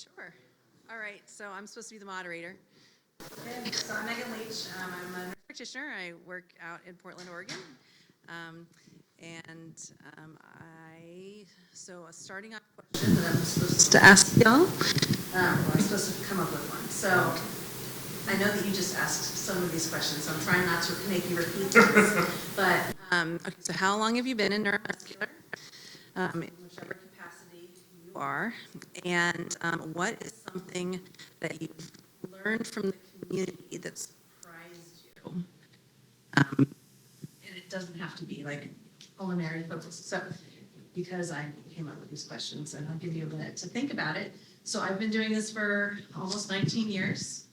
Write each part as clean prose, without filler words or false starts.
Sure. All right, so I'm supposed to be the moderator. So I'm Meganne Leach. I'm a nurse practitioner. I work out in Portland, Oregon. So a starting off question that I'm supposed to ask y'all. I'm supposed to come up with one. So I know that you just asked some of these questions, so I'm trying not to make you repeat things. But, okay, so how long have you been in neuromuscular? In whichever capacity you are. And what is something that you've learned from the community that surprised you? And it doesn't have to be like culinary focused. So, because I came up with these questions, and I'll give you a minute to think about it. So I've been doing this for almost 19 years.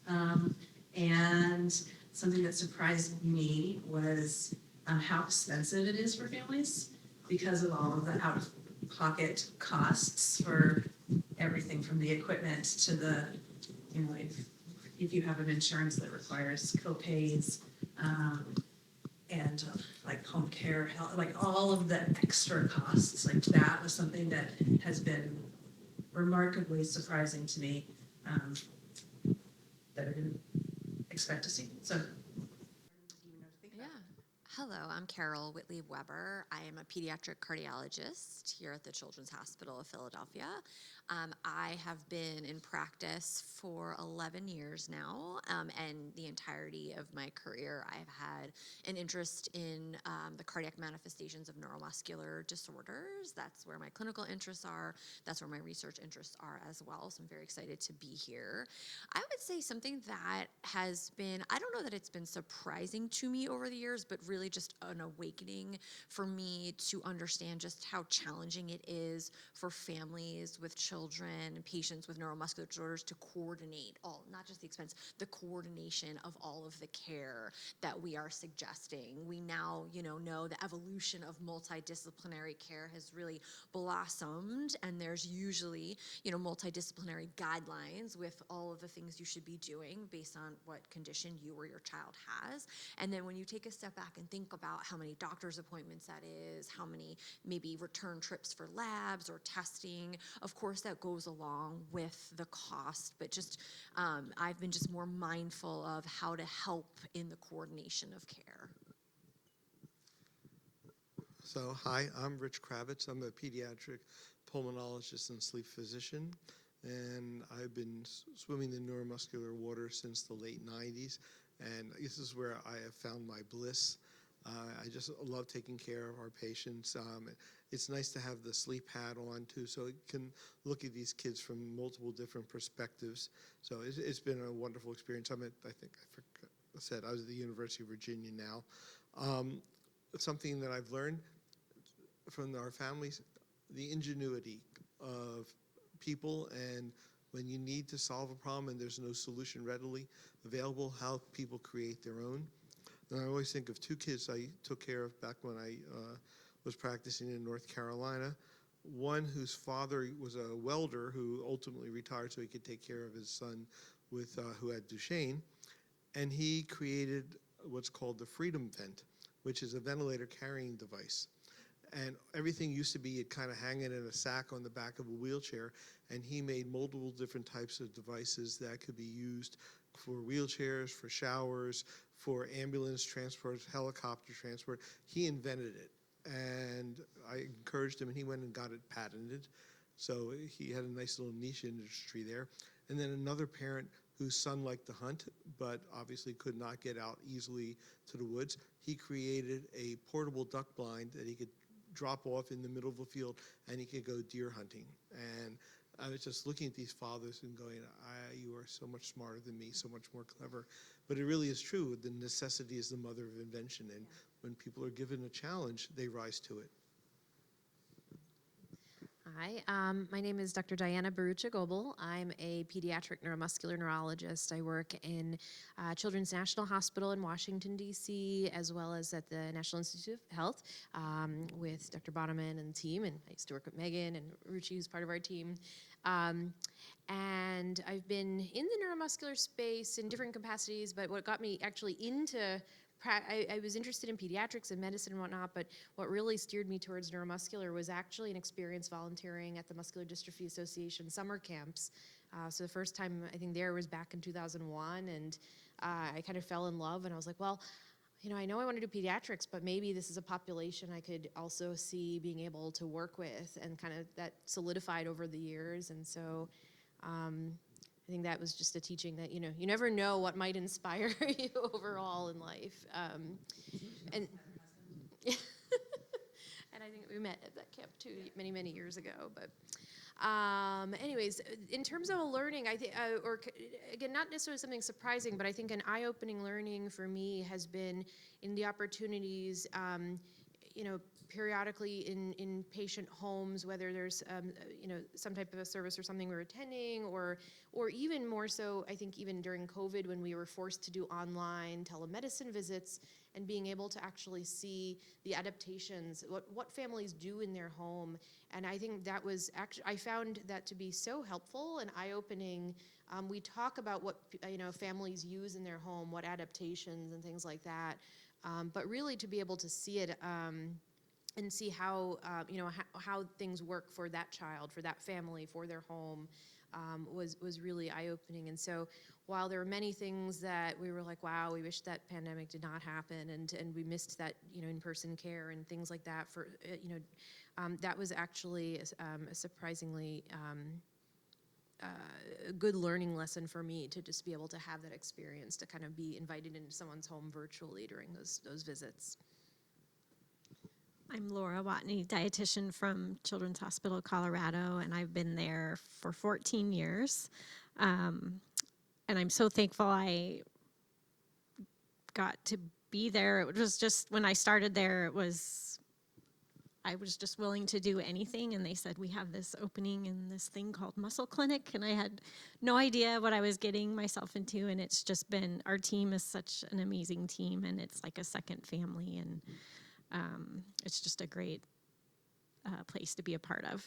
And something that surprised me was how expensive it is for families because of all of the out-of-pocket costs for everything from the equipment to the, if you have an insurance that requires co-pays, and like home care, health, like all of the extra costs, like that was something that has been remarkably surprising to me, that I didn't expect to see. So, Yeah. Hello, I'm Carol Wittlieb-Weber. I am a pediatric cardiologist here at the Children's Hospital of Philadelphia. I have been in practice for 11 years now, and the entirety of my career I've had an interest in the cardiac manifestations of neuromuscular disorders. That's where my clinical interests are. That's where my research interests are as well, so I'm very excited to be here. I would say something that has been, I don't know that it's been surprising to me over the years, but really just an awakening for me to understand just how challenging it is for families with children and patients with neuromuscular disorders to coordinate all, not just the expense, the coordination of all of the care that we are suggesting. We now, know the evolution of multidisciplinary care has really blossomed, and there's usually, multidisciplinary guidelines with all of the things you should be doing based on what condition you or your child has. And then when you take a step back and think about how many doctor's appointments that is, how many maybe return trips for labs or testing, of course that goes along with the cost, but just I've been just more mindful of how to help in the coordination of care. So, hi, I'm Rich Kravitz. I'm a pediatric pulmonologist and sleep physician, and I've been swimming in neuromuscular water since the late 90s, and this is where I have found my bliss. I just love taking care of our patients. It's nice to have the sleep hat on too, so it can look at these kids from multiple different perspectives. So it's been a wonderful experience. I said I was at the University of Virginia now. Something that I've learned from our families, the ingenuity of people, and when you need to solve a problem and there's no solution readily available, how people create their own. And I always think of two kids I took care of back when I was practicing in North Carolina. One whose father was a welder who ultimately retired so he could take care of his son with who had Duchenne. And he created what's called the Freedom Vent, which is a ventilator carrying device. And everything used to be kind of hanging in a sack on the back of a wheelchair, and he made multiple different types of devices that could be used for wheelchairs, for showers, for ambulance transport, helicopter transport. He invented it, and I encouraged him, and he went and got it patented. So he had a nice little niche industry there. And then another parent whose son liked to hunt, but obviously could not get out easily to the woods. He created a portable duck blind that he could drop off in the middle of a field, and he could go deer hunting. And I was just looking at these fathers and going, you are so much smarter than me, so much more clever. But it really is true. The necessity is the mother of invention. And when people are given a challenge, they rise to it. Hi, my name is Dr. Diana Bharucha-Goebel. I'm a pediatric neuromuscular neurologist. I work in Children's National Hospital in Washington, D.C., as well as at the National Institute of Health with Dr. Bonneman and the team. And I used to work with Megan and Ruchi, who's part of our team. And I've been in the neuromuscular space in different capacities, but what got me actually into I was interested in pediatrics and medicine and whatnot, but what really steered me towards neuromuscular was actually an experience volunteering at the Muscular Dystrophy Association summer camps So the first time I think there was back in 2001, and I kind of fell in love, and I was like, well, I know I want to do pediatrics, but maybe this is a population I could also see being able to work with, and kind of that solidified over the years. And so I think that was just a teaching that, you never know what might inspire you overall in life. And and I think we met at that camp too many, many years ago. But anyways, in terms of learning, I think, again, not necessarily something surprising, but I think an eye-opening learning for me has been in the opportunities, periodically in patient homes, whether there's, some type of a service or something we're attending, or even more so, I think even during COVID when we were forced to do online telemedicine visits, and being able to actually see the adaptations, what families do in their home. And I think that was actually, I found that to be so helpful and eye-opening. We talk about what families use in their home, what adaptations and things like that, but really to be able to see it and see how how things work for that child, for that family, for their home, was really eye-opening. And so while there were many things that we were like, wow, we wish that pandemic did not happen, and we missed that in-person care and things like that, for that was actually a surprisingly a good learning lesson for me, to just be able to have that experience, to kind of be invited into someone's home virtually during those visits. I'm Laura Watne, dietitian from Children's Hospital Colorado, and I've been there for 14 years. And I'm so thankful I got to be there. It was just, when I started there, I was just willing to do anything, and they said, we have this opening in this thing called Muscle Clinic, and I had no idea what I was getting myself into, and it's just been, our team is such an amazing team, and it's like a second family, and it's just a great place to be a part of.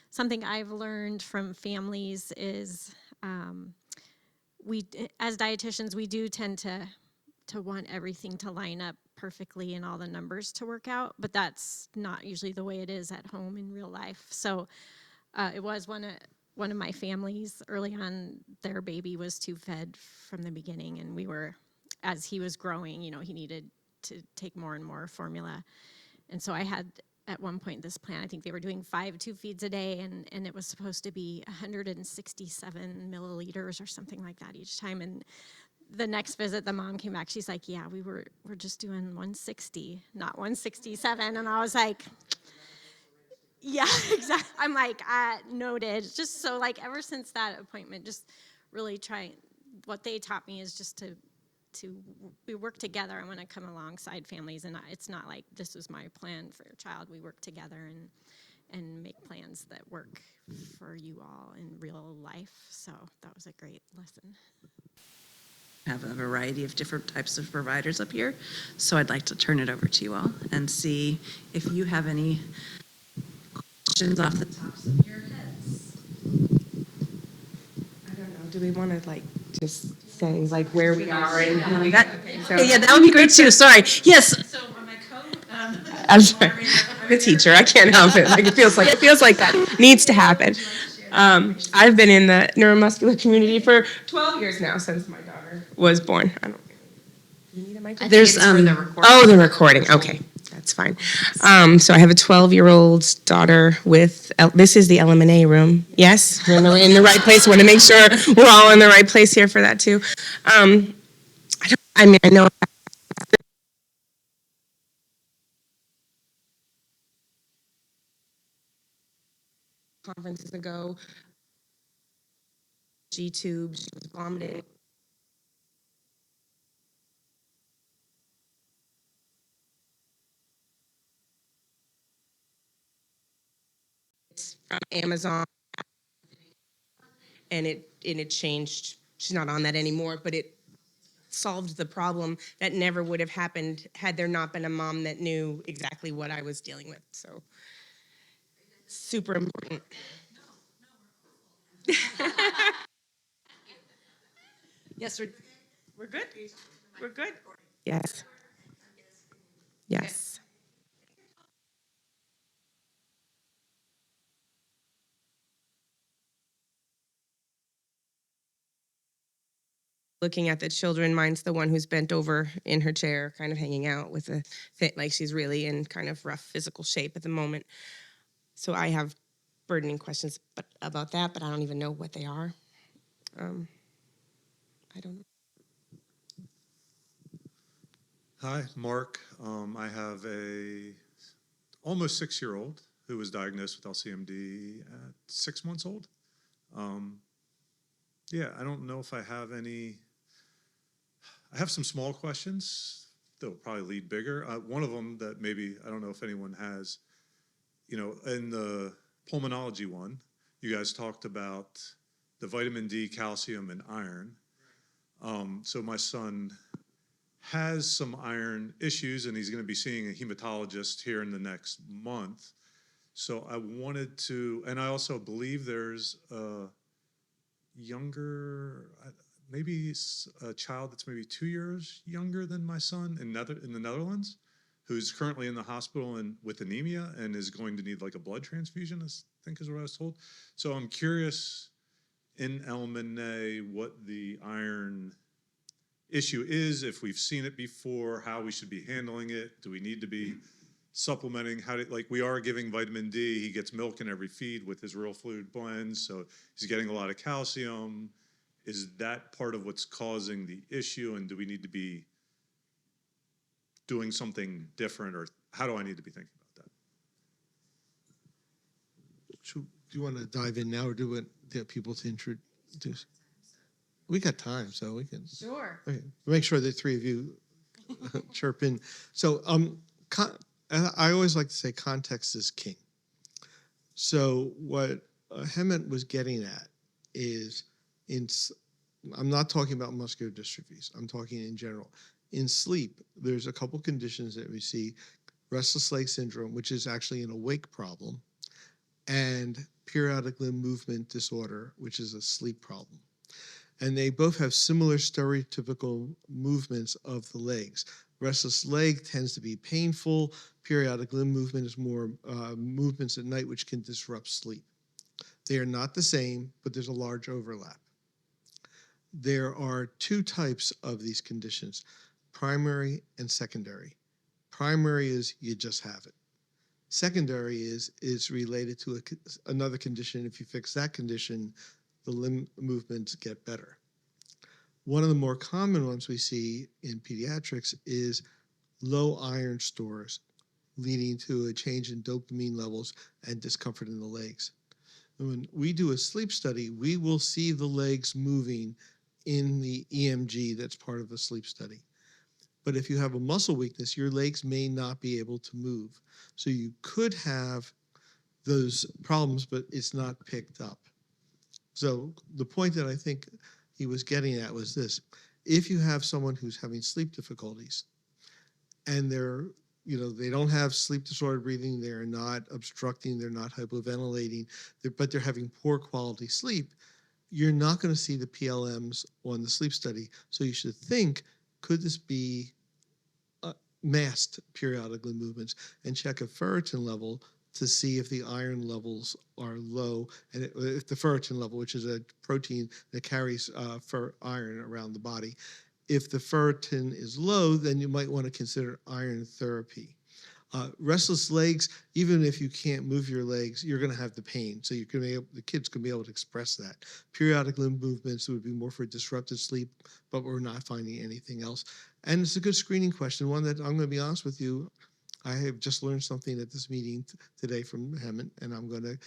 Something I've learned from families is as dietitians, we do tend to want everything to line up perfectly and all the numbers to work out, but that's not usually the way it is at home in real life. So it was one of my families early on, their baby was tube fed from the beginning, and we were, as he was growing, he needed to take more and more formula. And so I had at one point this plan, I think they were doing 5 tube feeds a day, and it was supposed to be 167 milliliters or something like that each time. And the next visit, the mom came back, she's like, yeah, we're just doing 160, not 167. And I was like, yeah, exactly. I'm like, noted. Just so, like, ever since that appointment, just really trying, what they taught me is just we work together. I want to come alongside families, and it's not like this is my plan for your child. We work together and make plans that work for you all in real life. So that was a great lesson. Have a variety of different types of providers up here, so I'd like to turn it over to you all and see if you have any questions off the tops of your heads. I don't know. Do we want to just say where we are and Yeah, that would be great too. Sorry. Yes. So on my coat, I'm sorry. I'm a teacher. I can't help it. It feels like that needs to happen. I've been in the neuromuscular community for 12 years now, since my daughter was born. I don't. Do you need a mic? There's the recording. Okay, that's fine. So I have a 12-year-old daughter with. This is the LMNA room. Yes, we're in the right place. Want to make sure we're all in the right place here for that too. I know. Conferences ago, G-tube, she was vomiting. It's from Amazon, and it changed. She's not on that anymore, but it solved the problem that never would have happened had there not been a mom that knew exactly what I was dealing with. So super important. Yes, we're good. We're good. Yes. Yes. looking at the children. Mine's the one who's bent over in her chair, kind of hanging out with a fit, like she's really in kind of rough physical shape at the moment. So I have burdening questions about that, but I don't even know what they are. I don't know. Hi, Mark. I have a almost 6-year-old who was diagnosed with LCMD at 6 months old. Yeah, I don't know if I have any. I have some small questions that will probably lead bigger. One of them that maybe, I don't know if anyone has, in the pulmonology one, you guys talked about the vitamin D, calcium, and iron. So my son has some iron issues, and he's going to be seeing a hematologist here in the next month. So I wanted to, and I also believe there's a younger, maybe a child that's maybe 2 years younger than my son in the Netherlands, who's currently in the hospital and with anemia and is going to need like a blood transfusion, I think is what I was told. So I'm curious in LMNA what the iron issue is, if we've seen it before, how we should be handling it. Do we need to be supplementing? Like we are giving vitamin D. He gets milk in every feed with his real food blends, so he's getting a lot of calcium. Is that part of what's causing the issue, and do we need to be doing something different, or how do I need to be thinking about that? Do you want to dive in now, or do you want people to introduce? We got time, so we can. Sure. Okay. Make sure the three of you chirp in. So I always like to say context is king. So what Hemant was getting at is, I'm not talking about muscular dystrophies. I'm talking in general. In sleep, there's a couple conditions that we see: restless leg syndrome, which is actually an awake problem, and periodic limb movement disorder, which is a sleep problem. And they both have similar stereotypical movements of the legs. Restless leg tends to be painful. Periodic limb movement is more movements at night, which can disrupt sleep. They are not the same, but there's a large overlap. There are two types of these conditions: primary and secondary. Primary is you just have it. Secondary is related to another condition. If you fix that condition, the limb movements get better. One of the more common ones we see in pediatrics is low iron stores, leading to a change in dopamine levels and discomfort in the legs. And when we do a sleep study, we will see the legs moving in the EMG that's part of a sleep study. But if you have a muscle weakness, your legs may not be able to move. So you could have those problems, but it's not picked up. So the point that I think he was getting at was this: if you have someone who's having sleep difficulties and they don't have sleep disordered breathing, they're not obstructing, they're not hypoventilating, but they're having poor quality sleep, you're not going to see the PLMs on the sleep study. So you should think, could this be masked periodic limb movements, and check a ferritin level to see if the iron levels are low, and if the ferritin level, which is a protein that carries iron around the body, if the ferritin is low, then you might want to consider iron therapy. Restless legs, even if you can't move your legs, you're going to have the pain. So the kids can be able to express that. Periodic limb movements would be more for disrupted sleep, but we're not finding anything else. And it's a good screening question, one that I'm going to be honest with you, I have just learned something at this meeting today from Hemant, and I'm going to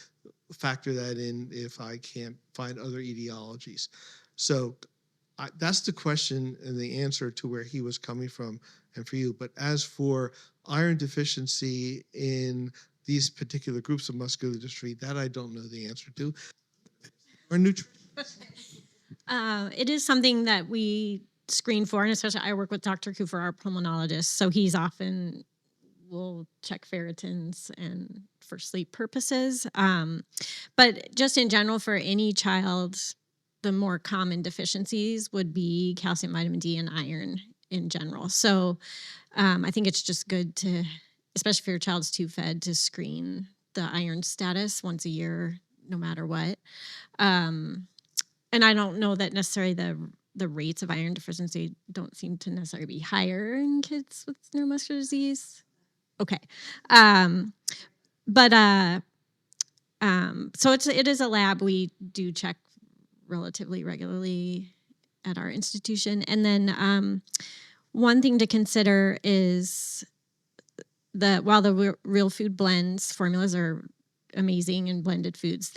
factor that in if I can't find other etiologies. So that's the question and the answer to where he was coming from and for you. But as for iron deficiency in these particular groups of muscular dystrophy, that I don't know the answer to. Or nutrition. It is something that we screen for, and especially I work with Dr. Cooper, our pulmonologist, so he's often will check ferritins and for sleep purposes. But just in general, for any child, the more common deficiencies would be calcium, vitamin D, and iron in general. So I think it's just good to, especially if your child's tube fed, to screen the iron status once a year, no matter what. And I don't know that necessarily the rates of iron deficiency don't seem to necessarily be higher in kids with neuromuscular disease. Okay. So it is a lab we do check relatively regularly at our institution. And then one thing to consider is while the real food blends formulas are amazing and blended foods,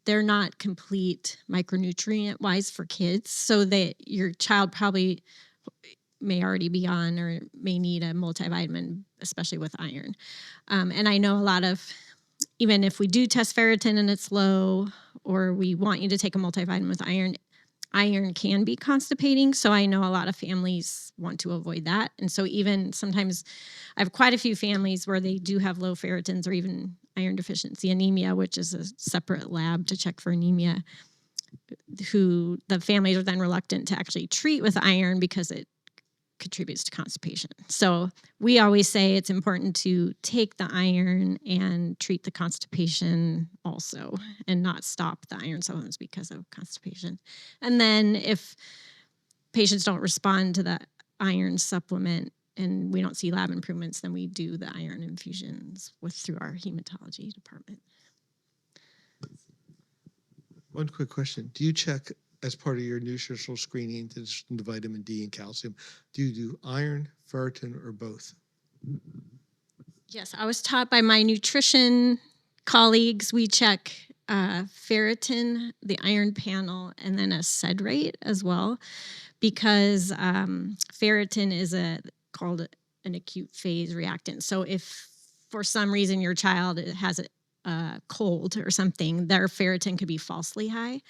they're not complete micronutrient wise for kids. So that your child probably may already be on or may need a multivitamin, especially with iron. And I know a lot of, even if we do test ferritin and it's low, or we want you to take a multivitamin with iron, iron can be constipating. So I know a lot of families want to avoid that. And so even sometimes I have quite a few families where they do have low ferritins or even iron deficiency anemia, which is a separate lab to check for anemia, who the families are then reluctant to actually treat with iron because it contributes to constipation. So we always say it's important to take the iron and treat the constipation also, and not stop the iron supplements because of constipation. And then if patients don't respond to the iron supplement and we don't see lab improvements, then we do the iron infusions through our hematology department. One quick question. Do you check as part of your nutritional screening the vitamin D and calcium? Do you do iron, ferritin, or both? Yes, I was taught by my nutrition colleagues. We check ferritin, the iron panel, and then a SED rate as well, because ferritin is called an acute phase reactant. So if for some reason your child has a cold or something, their ferritin could be falsely high,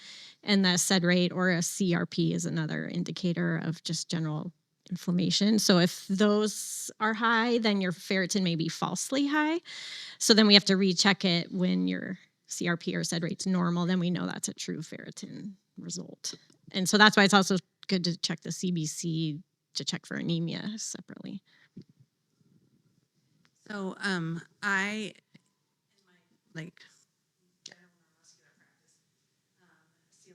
and the SED rate or a CRP is another indicator of just general inflammation. So if those are high, then your ferritin may be falsely high. So then we have to recheck it when your CRP or SED rate's normal. Then we know that's a true ferritin result. And so that's why it's also good to check the CBC to check for anemia separately. So I, like, general neuromuscular practice, see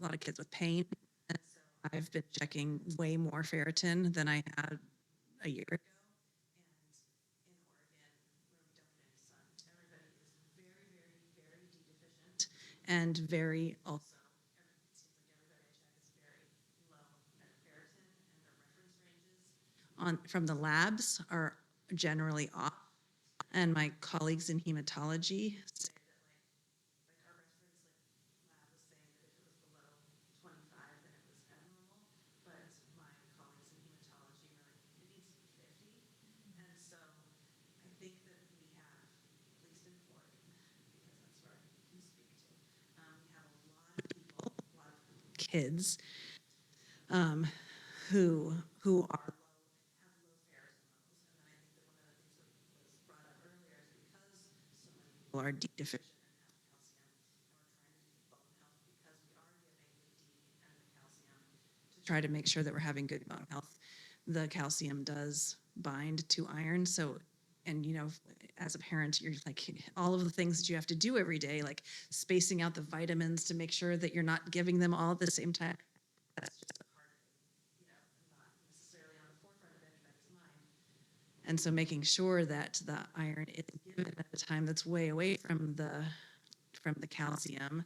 a lot of kids with pain. And so I've been checking way more ferritin than I had a year ago. And in Oregon, where we don't get any sun, everybody is very, very, very D deficient and very also, it seems like everybody I check is very low at ferritin, and the reference ranges from the labs are generally off. And my colleagues in hematology say that our reference lab was saying that if it was below 25, then it was abnormal. But my colleagues in hematology were like, it needs to be 50. And so I think that we have, at least in Oregon, because that's where I can speak to, we have a lot of people, a lot of kids who are are D deficient and have calcium, and we're trying to do bone health because we are giving the D and the calcium to try to make sure that we're having good bone health. The calcium does bind to iron, so, and you know, as a parent, you're like, all of the things that you have to do every day, like spacing out the vitamins to make sure that you're not giving them all at the same time. That's just a part of it, you know, not necessarily on the forefront of anybody's mind. And so making sure that the iron is given at a time that's way away from the calcium,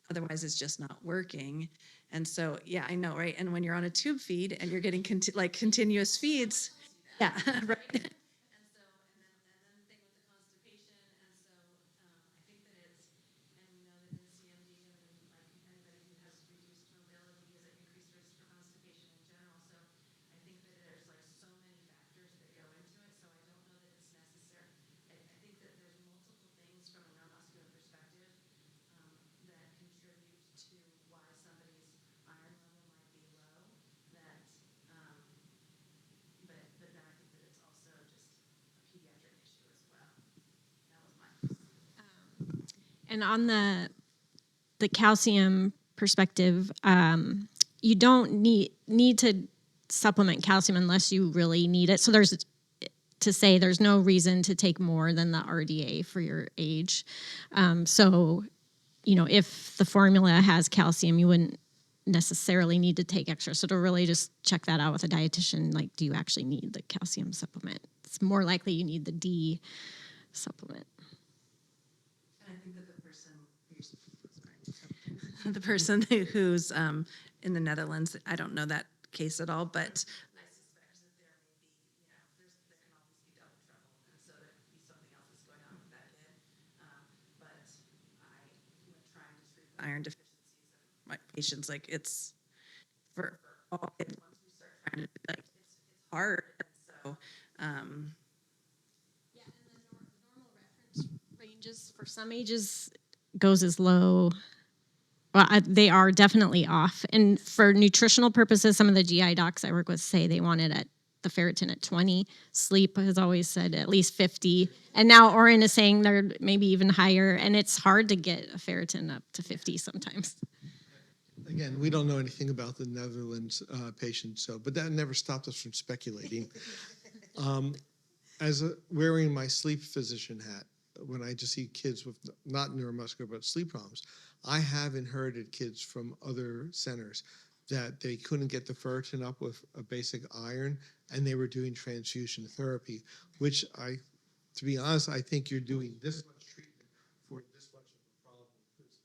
otherwise it's just not working. And so, yeah, I know, right? And when you're on a tube feed and you're getting continuous feeds, yeah, right. And so, and then the thing with the constipation, and so I think that it's, and we know that in CMD and like anybody who has reduced mobility is at increased risk for constipation in general. So I think that there's like so many factors that go into it. So I don't know that it's necessary. I think that there's multiple things from a neuromuscular perspective that contribute to why somebody's iron level might be low. That, but then I think that it's also just a pediatric issue as well. That was my. And on the calcium perspective, you don't need to supplement calcium unless you really need it. So there's no reason to take more than the RDA for your age. So, you know, if the formula has calcium, you wouldn't necessarily need to take extra. So to really just check that out with a dietitian, like, do you actually need the calcium supplement? It's more likely you need the D supplement. And I think that the person who's in the Netherlands, I don't know that case at all, but I suspect that there may be, there can always be double trouble, and so there could be something else that's going on with that kid. But when trying to treat the iron deficiencies of my patients, like, it's for all kids, once we start trying to, like, it's hard, and so, Yeah, and the normal reference ranges for some ages goes as low. Well, they are definitely off. And for nutritional purposes, some of the GI docs I work with say they want it at the ferritin at 20. Sleep has always said at least 50. And now Oren is saying they're maybe even higher. And it's hard to get a ferritin up to 50 sometimes. Again, we don't know anything about the Netherlands patient, but that never stopped us from speculating. Wearing my sleep physician hat, when I just see kids with not neuromuscular but sleep problems, I have inherited kids from other centers that they couldn't get the ferritin up with a basic iron, and they were doing transfusion therapy, which to be honest, I think you're doing this much treatment for this much of a problem, because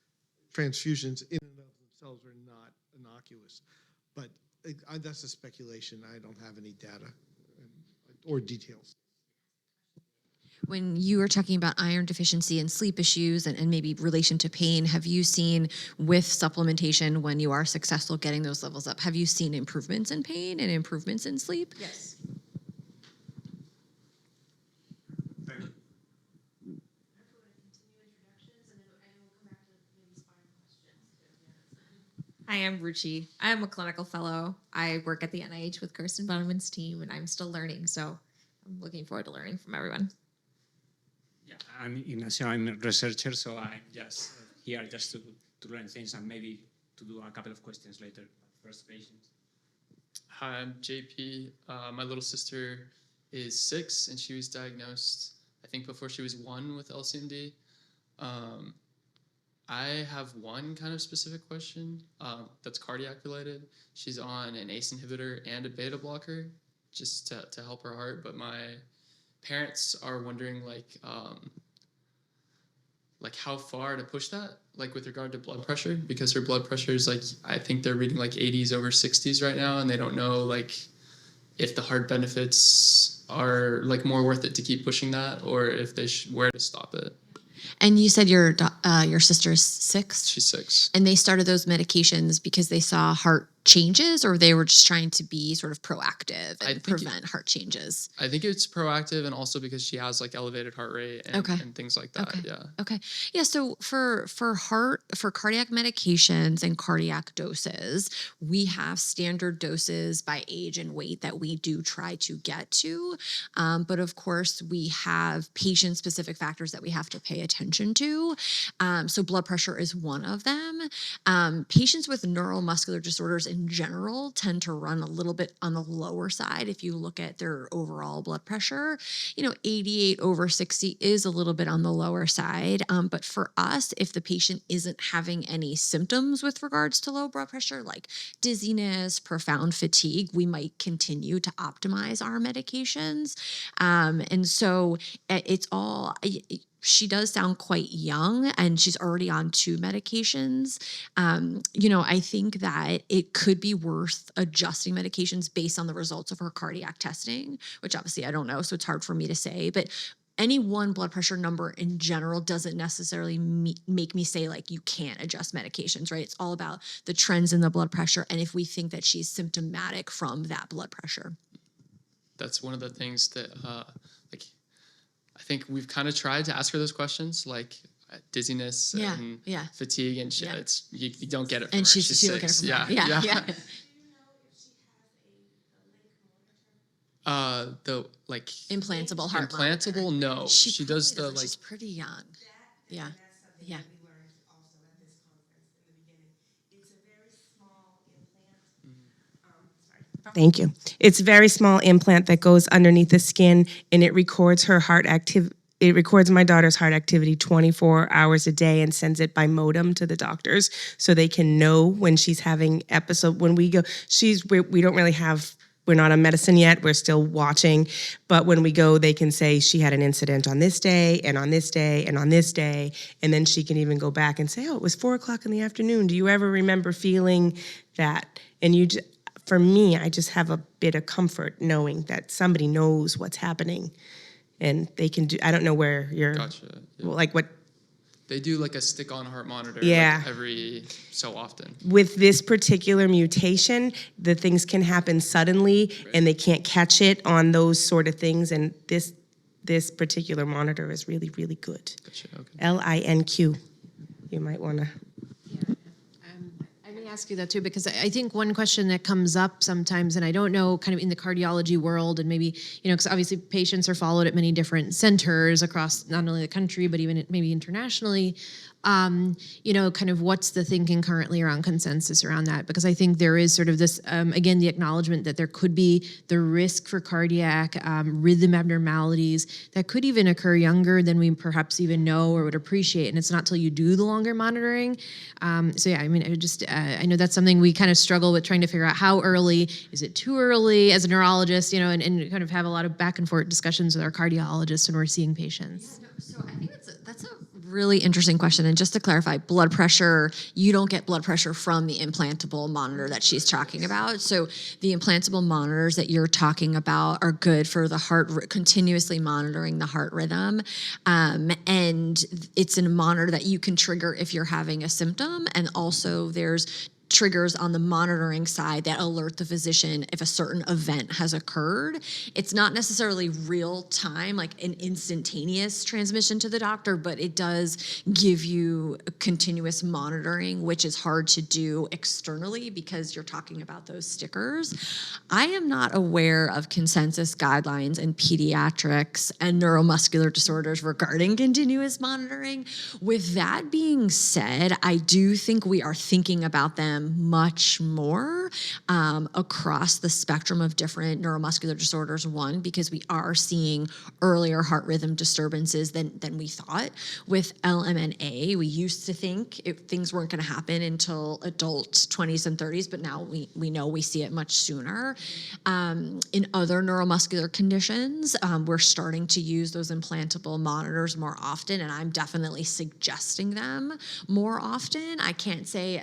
transfusions in and of themselves are not innocuous. But that's a speculation. I don't have any data or details. When you were talking about iron deficiency and sleep issues and maybe relation to pain, have you seen with supplementation, when you are successful getting those levels up, have you seen improvements in pain and improvements in sleep? yes. Hi, I'm Ruchi. I'm a clinical fellow. I work at the NIH with Kirsten Bonneman's team, and I'm still learning, so I'm looking forward to learning from everyone. Yeah, I'm Ignacio. I'm a researcher, so I'm just here just to learn things and maybe to do a couple of questions later. First, patients. Hi, I'm JP. My little sister is 6, and she was diagnosed, I think, before she was 1 with LCMD. I have one kind of specific question that's cardiac related. She's on an ACE inhibitor and a beta blocker just to help her heart, but my parents are wondering how far to push that, like with regard to blood pressure, because her blood pressure is I think they're reading 80s over 60s right now, and they don't know if the heart benefits are more worth it to keep pushing that, or if they where to stop it. And you said your sister's 6? She's 6. And they started those medications because they saw heart changes, or they were just trying to be sort of proactive and prevent heart changes? I think it's proactive, and also because she has elevated heart rate and things like that. Okay. Yeah. Okay. Yeah. So for cardiac medications and cardiac doses, we have standard doses by age and weight that we do try to get to. But of course, we have patient-specific factors that we have to pay attention to. So blood pressure is one of them. Patients with neuromuscular disorders in general tend to run a little bit on the lower side. If you look at their overall blood pressure, 88 over 60 is a little bit on the lower side. But for us, if the patient isn't having any symptoms with regards to low blood pressure, like dizziness, profound fatigue, we might continue to optimize our medications. And so it's all... She does sound quite young, and she's already on 2 medications. I think that it could be worth adjusting medications based on the results of her cardiac testing, which obviously I don't know, so it's hard for me to say. But any one blood pressure number in general doesn't necessarily make me say you can't adjust medications, right? It's all about the trends in the blood pressure, and if we think that she's symptomatic from that blood pressure. That's one of the things that I think we've kind of tried to ask her those questions, dizziness and fatigue and shit. Yeah. It's you don't get it from And her. she's 6. Yeah. Yeah. Do you know if she has the Implantable heart implantable? monitor. No. She does the She's pretty young. Yeah. Yeah. Thank you. It's a very small implant that goes underneath the skin, and it records her heart it records my daughter's heart activity 24 hours a day and sends it by modem to the doctors so they can know when she's having episode. When we go, we don't really have, we're not on medicine yet. We're still watching. But when we go, they can say she had an incident on this day and on this day and on this day. And then she can even go back and say, oh, it was 4:00 in the afternoon. Do you ever remember feeling that? And for me, I just have a bit of comfort knowing that somebody knows what's happening and they can do, I don't know where you're, Gotcha. Yeah. like what, They do like a stick-on heart monitor Yeah. like every so often. with this particular mutation, the things can happen suddenly and they can't catch it on those sort of things. And this particular monitor is really, really good. Gotcha. Okay. LINQ. You might want to. I may ask you that too, because I think one question that comes up sometimes, and I don't know, kind of in the cardiology world, and maybe, because obviously patients are followed at many different centers across not only the country, but even maybe internationally. Kind of what's the thinking currently around consensus around that? Because I think there is sort of this, again, the acknowledgement that there could be the risk for cardiac rhythm abnormalities that could even occur younger than we perhaps even know or would appreciate. And it's not till you do the longer monitoring. I know that's something we kind of struggle with trying to figure out how early, is it too early as a neurologist, and kind of have a lot of back and forth discussions with our cardiologists when we're seeing patients. Yeah, no, so I think that's a really interesting question. And just to clarify, blood pressure, you don't get blood pressure from the implantable monitor that she's talking about. So the implantable monitors that you're talking about are good for the continuously monitoring the heart rhythm. And it's a monitor that you can trigger if you're having a symptom. And also there's triggers on the monitoring side that alert the physician if a certain event has occurred. It's not necessarily real time, like an instantaneous transmission to the doctor, but it does give you continuous monitoring, which is hard to do externally because you're talking about those stickers. I am not aware of consensus guidelines in pediatrics and neuromuscular disorders regarding continuous monitoring. With that being said, I do think we are thinking about them much more across the spectrum of different neuromuscular disorders. One, because we are seeing earlier heart rhythm disturbances than we thought. With LMNA, we used to think things weren't going to happen until adult 20s and 30s, but now we know we see it much sooner. In other neuromuscular conditions, we're starting to use those implantable monitors more often, and I'm definitely suggesting them more often. I can't say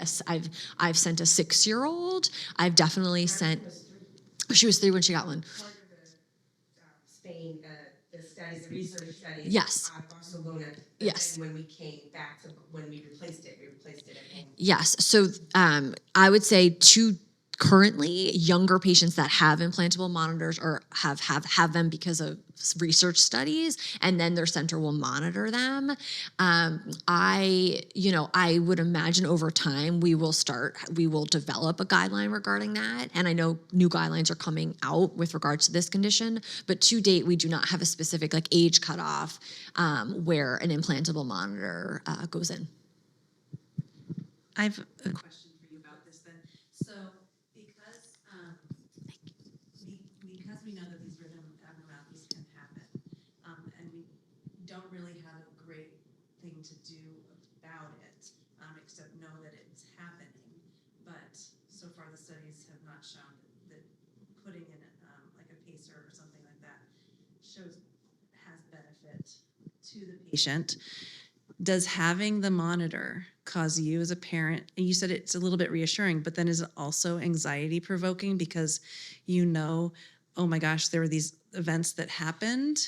I've sent a 6-year-old. I've definitely sent. She was 3 when she got one. Part of the Spain, the studies, the research studies. Yes. Barcelona. Yes. When we came back to when we replaced it at home. Yes. So I would say currently younger patients that have implantable monitors or have them because of research studies, and then their center will monitor them. I would imagine over time we will develop a guideline regarding that. And I know new guidelines are coming out with regards to this condition, but to date, we do not have a specific age cutoff where an implantable monitor goes in. I have a question for you about this then. So because we know that these rhythm abnormalities can happen, and we don't really have a great thing to do about it, except know that it's happening. But so far the studies have not shown that putting in like a pacer or something like that has benefit to the patient. Does having the monitor cause you as a parent, and you said it's a little bit reassuring, but then is it also anxiety provoking because oh my gosh, there were these events that happened?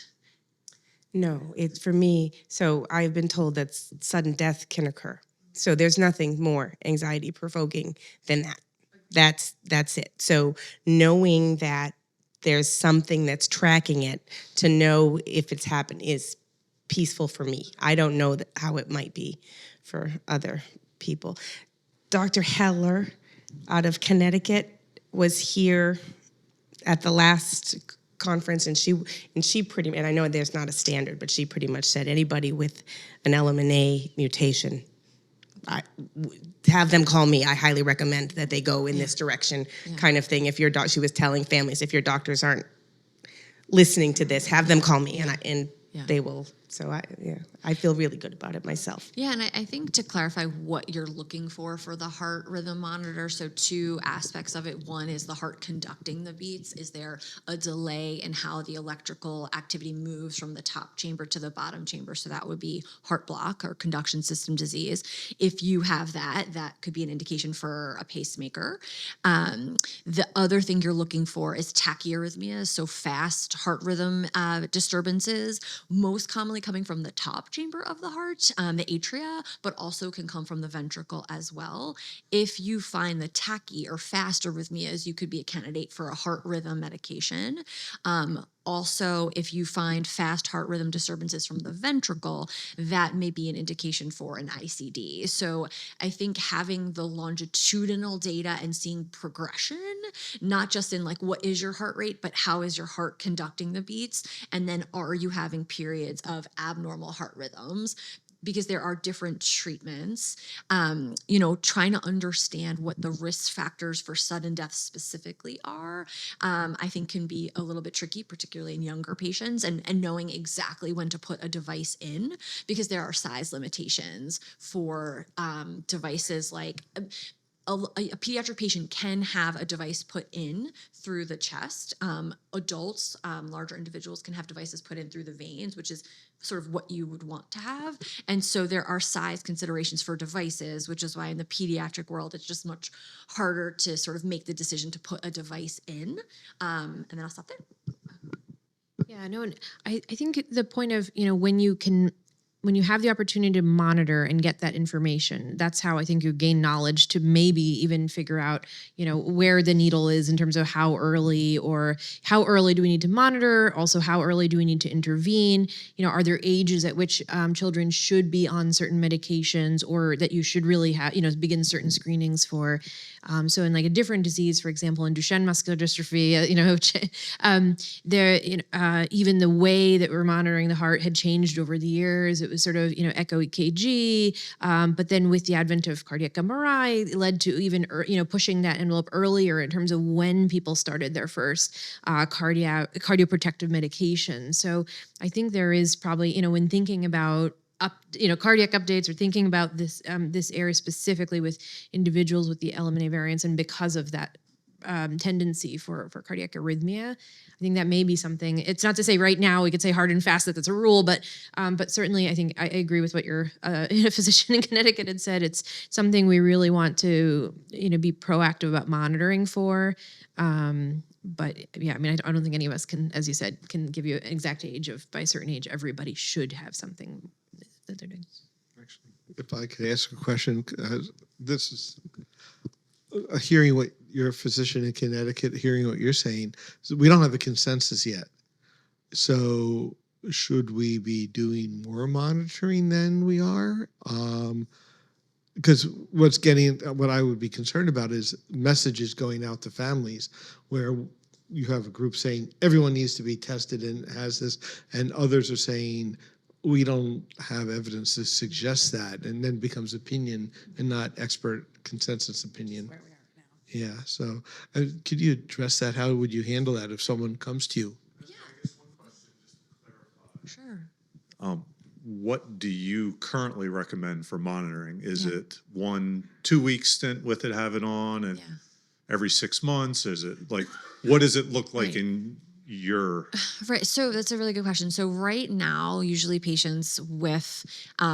No, it's for me. So I've been told that sudden death can occur. So there's nothing more anxiety provoking than that. That's it. So knowing that there's something that's tracking it to know if it's happened is peaceful for me. I don't know how it might be for other people. Dr. Heller out of Connecticut was here at the last conference, and she pretty, and I know there's not a standard, but she pretty much said anybody with an LMNA mutation, have them call me. I highly recommend that they go in this direction, kind of thing. If your she was telling families, if your doctors aren't listening to this, have them call me, and they will So I feel really good about it myself. Yeah, and I think to clarify what you're looking for the heart rhythm monitor, so two aspects of it. One is the heart conducting the beats. Is there a delay in how the electrical activity moves from the top chamber to the bottom chamber? So that would be heart block or conduction system disease. If you have that, that could be an indication for a pacemaker. The other thing you're looking for is tachyarrhythmias, so fast heart rhythm disturbances, most commonly coming from the top chamber of the heart, the atria, but also can come from the ventricle as well. If you find the tachy or fast arrhythmias, you could be a candidate for a heart rhythm medication. Also, if you find fast heart rhythm disturbances from the ventricle, that may be an indication for an ICD. So I think having the longitudinal data and seeing progression, not just in like what is your heart rate, but how is your heart conducting the beats? And then are you having periods of abnormal heart rhythms? Because there are different treatments, trying to understand what the risk factors for sudden death specifically are, I think can be a little bit tricky, particularly in younger patients, and knowing exactly when to put a device in, because there are size limitations for devices like a pediatric patient can have a device put in through the chest. Adults, larger individuals can have devices put in through the veins, which is sort of what you would want to have. And so there are size considerations for devices, which is why in the pediatric world, it's just much harder to sort of make the decision to put a device in. And then I'll stop there. Yeah, no, and I think the point of, when you have the opportunity to monitor and get that information, that's how I think you gain knowledge to maybe even figure out, where the needle is in terms of how early do we need to monitor? Also, how early do we need to intervene? Are there ages at which children should be on certain medications, or that you should really have, begin certain screenings for? So in like a different disease, for example, in Duchenne muscular dystrophy, even the way that we're monitoring the heart had changed over the years. It was sort of, echo EKG, but then with the advent of cardiac MRI, it led to even, pushing that envelope earlier in terms of when people started their first cardioprotective medication. So I think there is probably, when thinking about cardiac updates, or thinking about this area specifically with individuals with the LMNA variants, and because of that tendency for cardiac arrhythmia, I think that may be something. It's not to say right now we could say hard and fast that that's a rule, but certainly I think I agree with what your physician in Connecticut had said. It's something we really want to be proactive about monitoring for. But yeah, I don't think any of us can, as you said, can give you an exact age of, by a certain age, everybody should have something that they're doing. Actually, if I could ask a question, this is hearing what your physician in Connecticut, hearing what you're saying. So we don't have a consensus yet. So should we be doing more monitoring than we are? Because what I would be concerned about is messages going out to families where you have a group saying everyone needs to be tested and has this, and others are saying we don't have evidence to suggest that, and then becomes opinion and not expert consensus opinion. Where we are now. Yeah, so could you address that? How would you handle that if someone comes to you? Sure. What do you currently recommend for monitoring? Is it 1-2 week stint with it, have it on, and every 6 months? Is it like, what does it look like in your? Right. So that's a really good question. So right now, usually patients with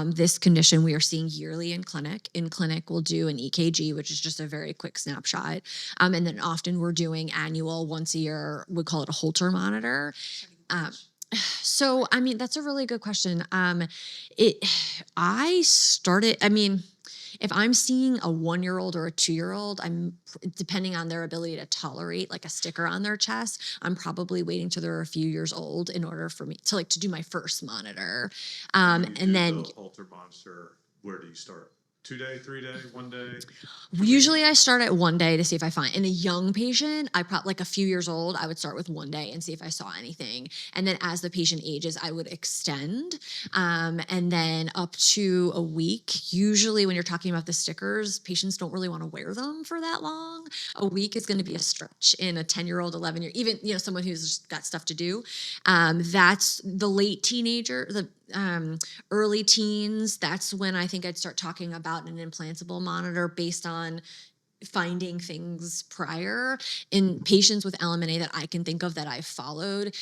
this condition we are seeing yearly in clinic. In clinic, we'll do an EKG, which is just a very quick snapshot. And then often we're doing annual, once a year, we call it a Holter monitor. So, that's a really good question. If I'm seeing a 1-year-old or a 2-year-old, depending on their ability to tolerate like a sticker on their chest, I'm probably waiting till they're a few years old in order for me to to do my first monitor. And then the Holter monitor, where do you start? 2-day, 3-day, 1 day? Usually I start at 1 day to see if I find. In a young patient, I probably like a few years old, I would start with 1 day and see if I saw anything. And then as the patient ages, I would extend. And then up to a week. Usually when you're talking about the stickers, patients don't really want to wear them for that long. A week is going to be a stretch in a 10-year-old, 11-year, even someone who's just got stuff to do. That's the late teenager, early teens, that's when I think I'd start talking about an implantable monitor based on finding things prior. In patients with LMNA that I can think of that I've followed,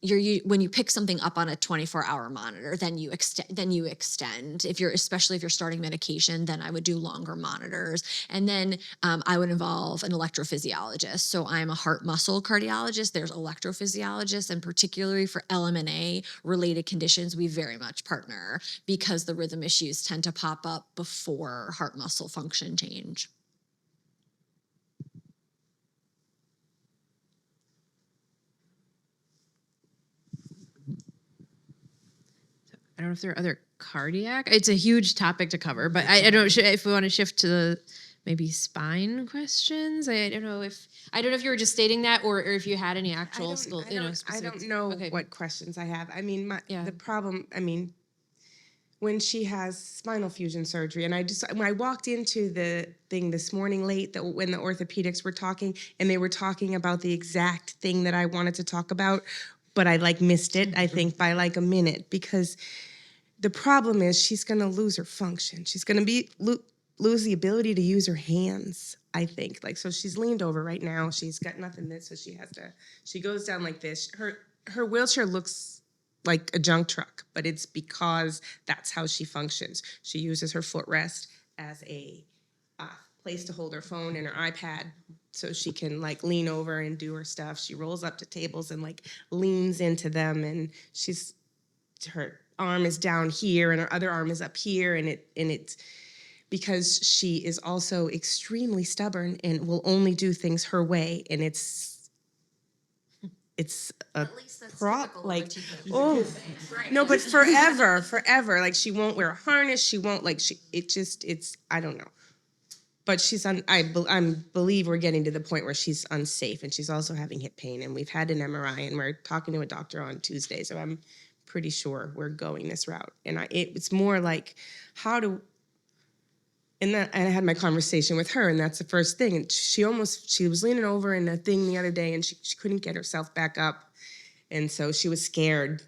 when you pick something up on a 24-hour monitor, then you extend. Especially if you're starting medication, then I would do longer monitors. And then I would involve an electrophysiologist. So I'm a heart muscle cardiologist. There's electrophysiologists, and particularly for LMNA related conditions, we very much partner because the rhythm issues tend to pop up before heart muscle function change. I don't know if there are other cardiac. It's a huge topic to cover, but I don't know if we want to shift to the maybe spine questions. I don't know if you were just stating that, or if you had any actual I specific. don't know Okay. what questions I have. I mean, Yeah. the problem, I mean, when she has spinal fusion surgery, and when I walked into the thing this morning late, when the orthopedics were talking, and they were talking about the exact thing that I wanted to talk about, but I missed it, I think, by a minute, because the problem is she's going to lose her function. She's going to lose the ability to use her hands, I think. So she's leaned over right now. She's got nothing this, so she goes down like this. Her wheelchair looks like a junk truck, but it's because that's how she functions. She uses her footrest as a place to hold her phone and her iPad, so she can lean over and do her stuff. She rolls up to tables and leans into them, and her arm is down here and her other arm is up here, and it's because she is also extremely stubborn and will only do things her way, and it's a At least that's typical of a teenager. oh no, but forever she won't wear a harness, she won't it's I don't know, but I believe we're getting to the point where she's unsafe, and she's also having hip pain, and we've had an MRI, and we're talking to a doctor on Tuesday, so I'm pretty sure we're going this route. And it's more and I had my conversation with her, and that's the first thing. And she was leaning over in a thing the other day, and she couldn't get herself back up, and so she was scared.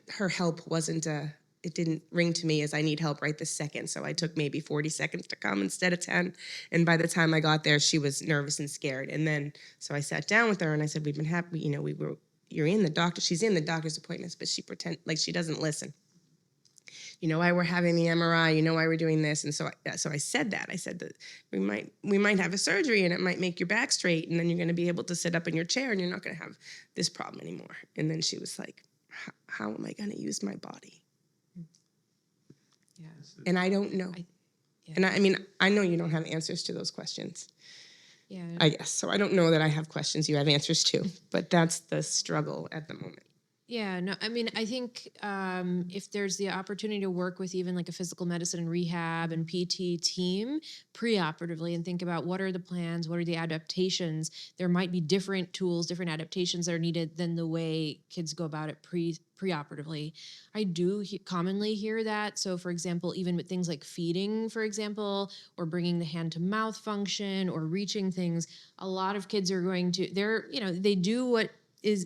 Her help it didn't ring to me as I need help right this second. So I took maybe 40 seconds to come instead of 10. And by the time I got there, she was nervous and scared. And then, so I sat down with her and I said, we've been happy, she's in the doctor's appointments, but she she doesn't listen. You know why we're having the MRI, you know why we're doing this. And so I said that. I said that we might have a surgery and it might make your back straight, and then you're going to be able to sit up in your chair and you're not going to have this problem anymore. And then she was like, how am I going to use my body? Yeah. And I don't know. And I mean, I know you don't have answers to those questions. Yeah. I guess. So I don't know that I have questions you have answers to, but that's the struggle at the moment. Yeah, no, I mean, I think if there's the opportunity to work with even a physical medicine and rehab and PT team preoperatively and think about what are the plans, what are the adaptations, there might be different tools, different adaptations that are needed than the way kids go about it preoperatively. I do commonly hear that. So for example, even with things like feeding, for example, or bringing the hand to mouth function or reaching things, a lot of kids are they do what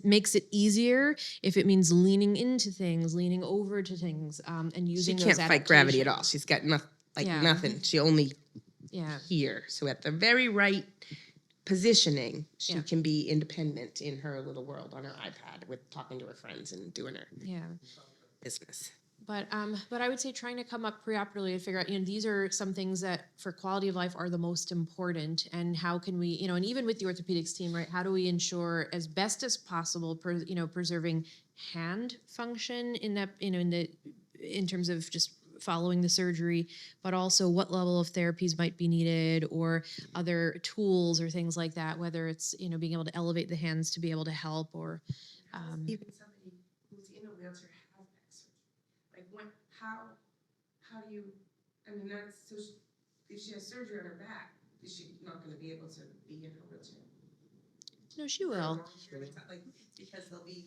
makes it easier if it means leaning into things, leaning over to things, and using those adaptations. She can't fight gravity at all. She's got nothing. She only here. So at the very right positioning, she can be independent in her little world on her iPad with talking to her friends and doing her business. But I would say trying to come up preoperatively to figure out, these are some things that for quality of life are the most important, and how can we, and even with the orthopedics team, right, how do we ensure as best as possible, preserving hand function in that, in terms of just following the surgery, but also what level of therapies might be needed or other tools or things like that, whether it's, being able to elevate the hands to be able to help or. Even somebody who's in a wheelchair has back surgery. How do you, that's, so if she has surgery on her back, is she not going to be able to be in her wheelchair? No, she will. Because they'll be.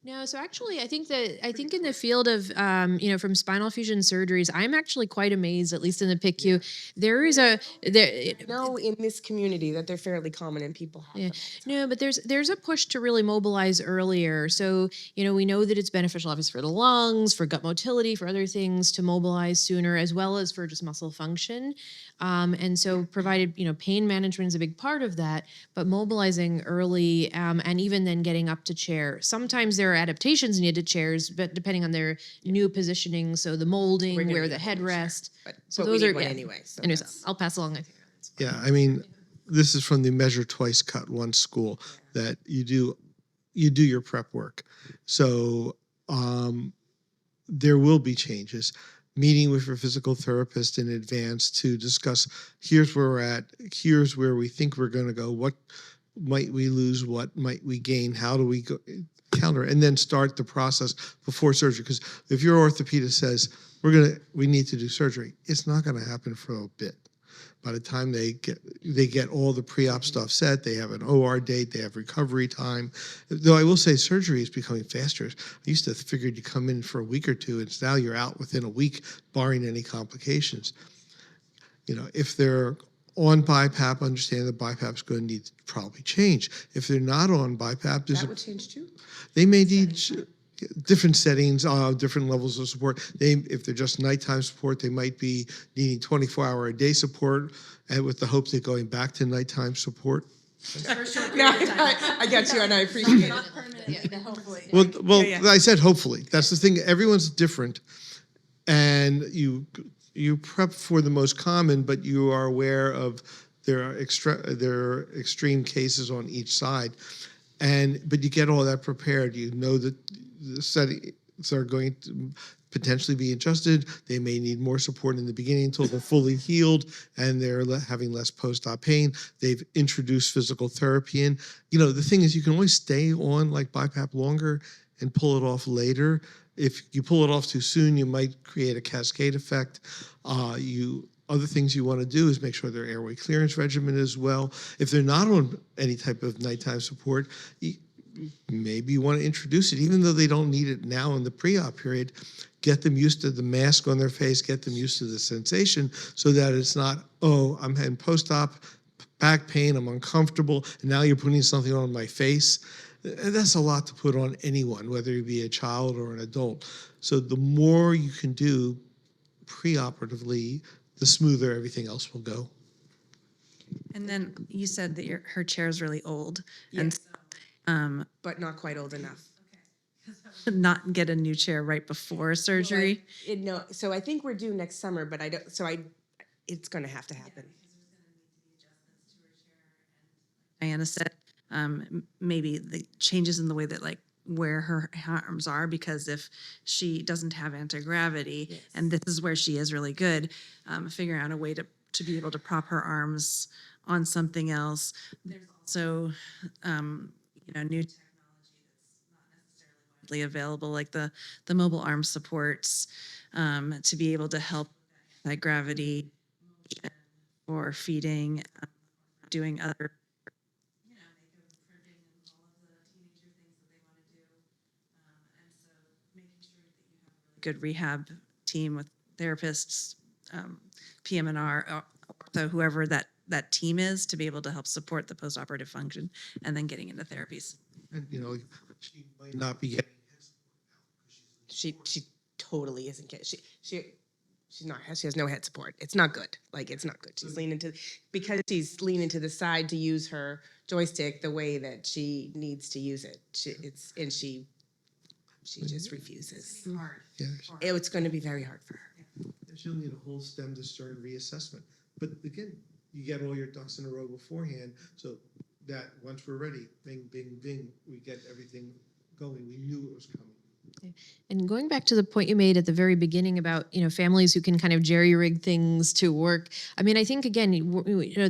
No, so actually, I think in the field of from spinal fusion surgeries, I'm actually quite amazed, at least in the PICU, there is know in this community that they're fairly common and people have them. no, but there's a push to really mobilize earlier. So we know that it's beneficial, obviously, for the lungs, for gut motility, for other things to mobilize sooner, as well as for just muscle function. And so, provided pain management is a big part of that, but mobilizing early, and even then getting up to chair. Sometimes there are adaptations needed to chairs, but depending on their new positioning, so the molding, We're gonna where need the one, sure. headrest. But So we those need are one yeah. anyway. So Anyways, that's- I'll pass along. I think. Yeah, I mean, this is from the Measure Twice, Cut Once school that you do your prep work. So there will be changes. Meeting with your physical therapist in advance to discuss, here's where we're at, here's where we think we're going to go, what might we lose, what might we gain, how do we go counter, and then start the process before surgery. Because if your orthopedist says we need to do surgery, it's not going to happen for a bit. By the time they get all the pre-op stuff set, they have an OR date, they have recovery time. Though I will say surgery is becoming faster. I used to figure you come in for a week or two, and now you're out within a week, barring any complications. If they're on BiPAP, understand the BiPAP is going to need to probably change. If they're not on BiPAP, that would change too. they may need different settings, different levels of support. If they're just nighttime support, they might be needing 24-hour-a-day support, and with the hopes of going back to nighttime support. No, I get you, and I appreciate it. Well, Yeah. I said hopefully. That's the thing. Everyone's different, and you prep for the most common, but you are aware of there are extreme cases on each side, but you get all that prepared. You know that the settings are going to potentially be adjusted. They may need more support in the beginning until they're fully healed and they're having less post-op pain. They've introduced physical therapy in. The thing is, you can always stay on like BiPAP longer and pull it off later. If you pull it off too soon, you might create a cascade effect. Other things you want to do is make sure their airway clearance regimen is well. If they're not on any type of nighttime support, maybe you want to introduce it, even though they don't need it now in the pre-op period. Get them used to the mask on their face, get them used to the sensation so that it's not, I'm having post-op back pain, I'm uncomfortable, and now you're putting something on my face. And that's a lot to put on anyone, whether you be a child or an adult. So the more you can do pre-operatively, the smoother everything else will go. And then you said that her chair is really old, Yes. and But not quite old enough. not get a new chair right before surgery. So I think we're due next summer, but it's going to have to happen. Diana said, maybe the changes in the way that where her arms are, because if she doesn't have anti-gravity, and this is where she is really good, figuring out a way to be able to prop her arms on something else. There's also, new technology that's not necessarily widely available, like the mobile arm supports, to be able to help anti-gravity or feeding, doing other good rehab team with therapists, PM&R, so whoever that team is, to be able to help support the postoperative function and then getting into therapies. And, she might not be getting She totally isn't getting. She's not. She has no head support. It's not good. It's not good. She's leaning to the side to use her joystick the way that she needs to use it. She just refuses. Yeah. It's going to be very hard for her. She'll need a whole stem to stern reassessment. But again, you get all your ducks in a row beforehand, so that once we're ready, bing, bing, bing, we get everything going. We knew it was coming. And going back to the point you made at the very beginning about, families who can kind of jerry-rig things to work. I mean, I think, again,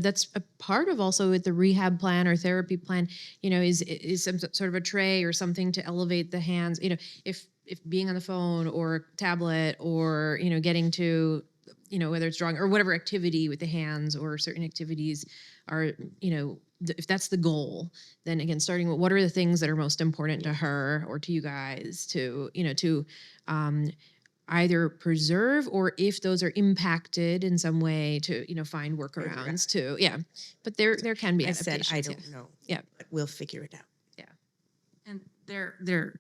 that's a part of also with the rehab plan or therapy plan, is some sort of a tray or something to elevate the hands. If being on the phone or tablet or, getting to whether it's drawing or whatever activity with the hands or certain activities are, if that's the goal, then again, starting with what are the things that are most important to her or to you guys to either preserve, or if those are impacted in some way to, find workarounds too. Yeah. But there can be I said, adaptations. I don't know. Yeah. But we'll figure it out. Yeah. And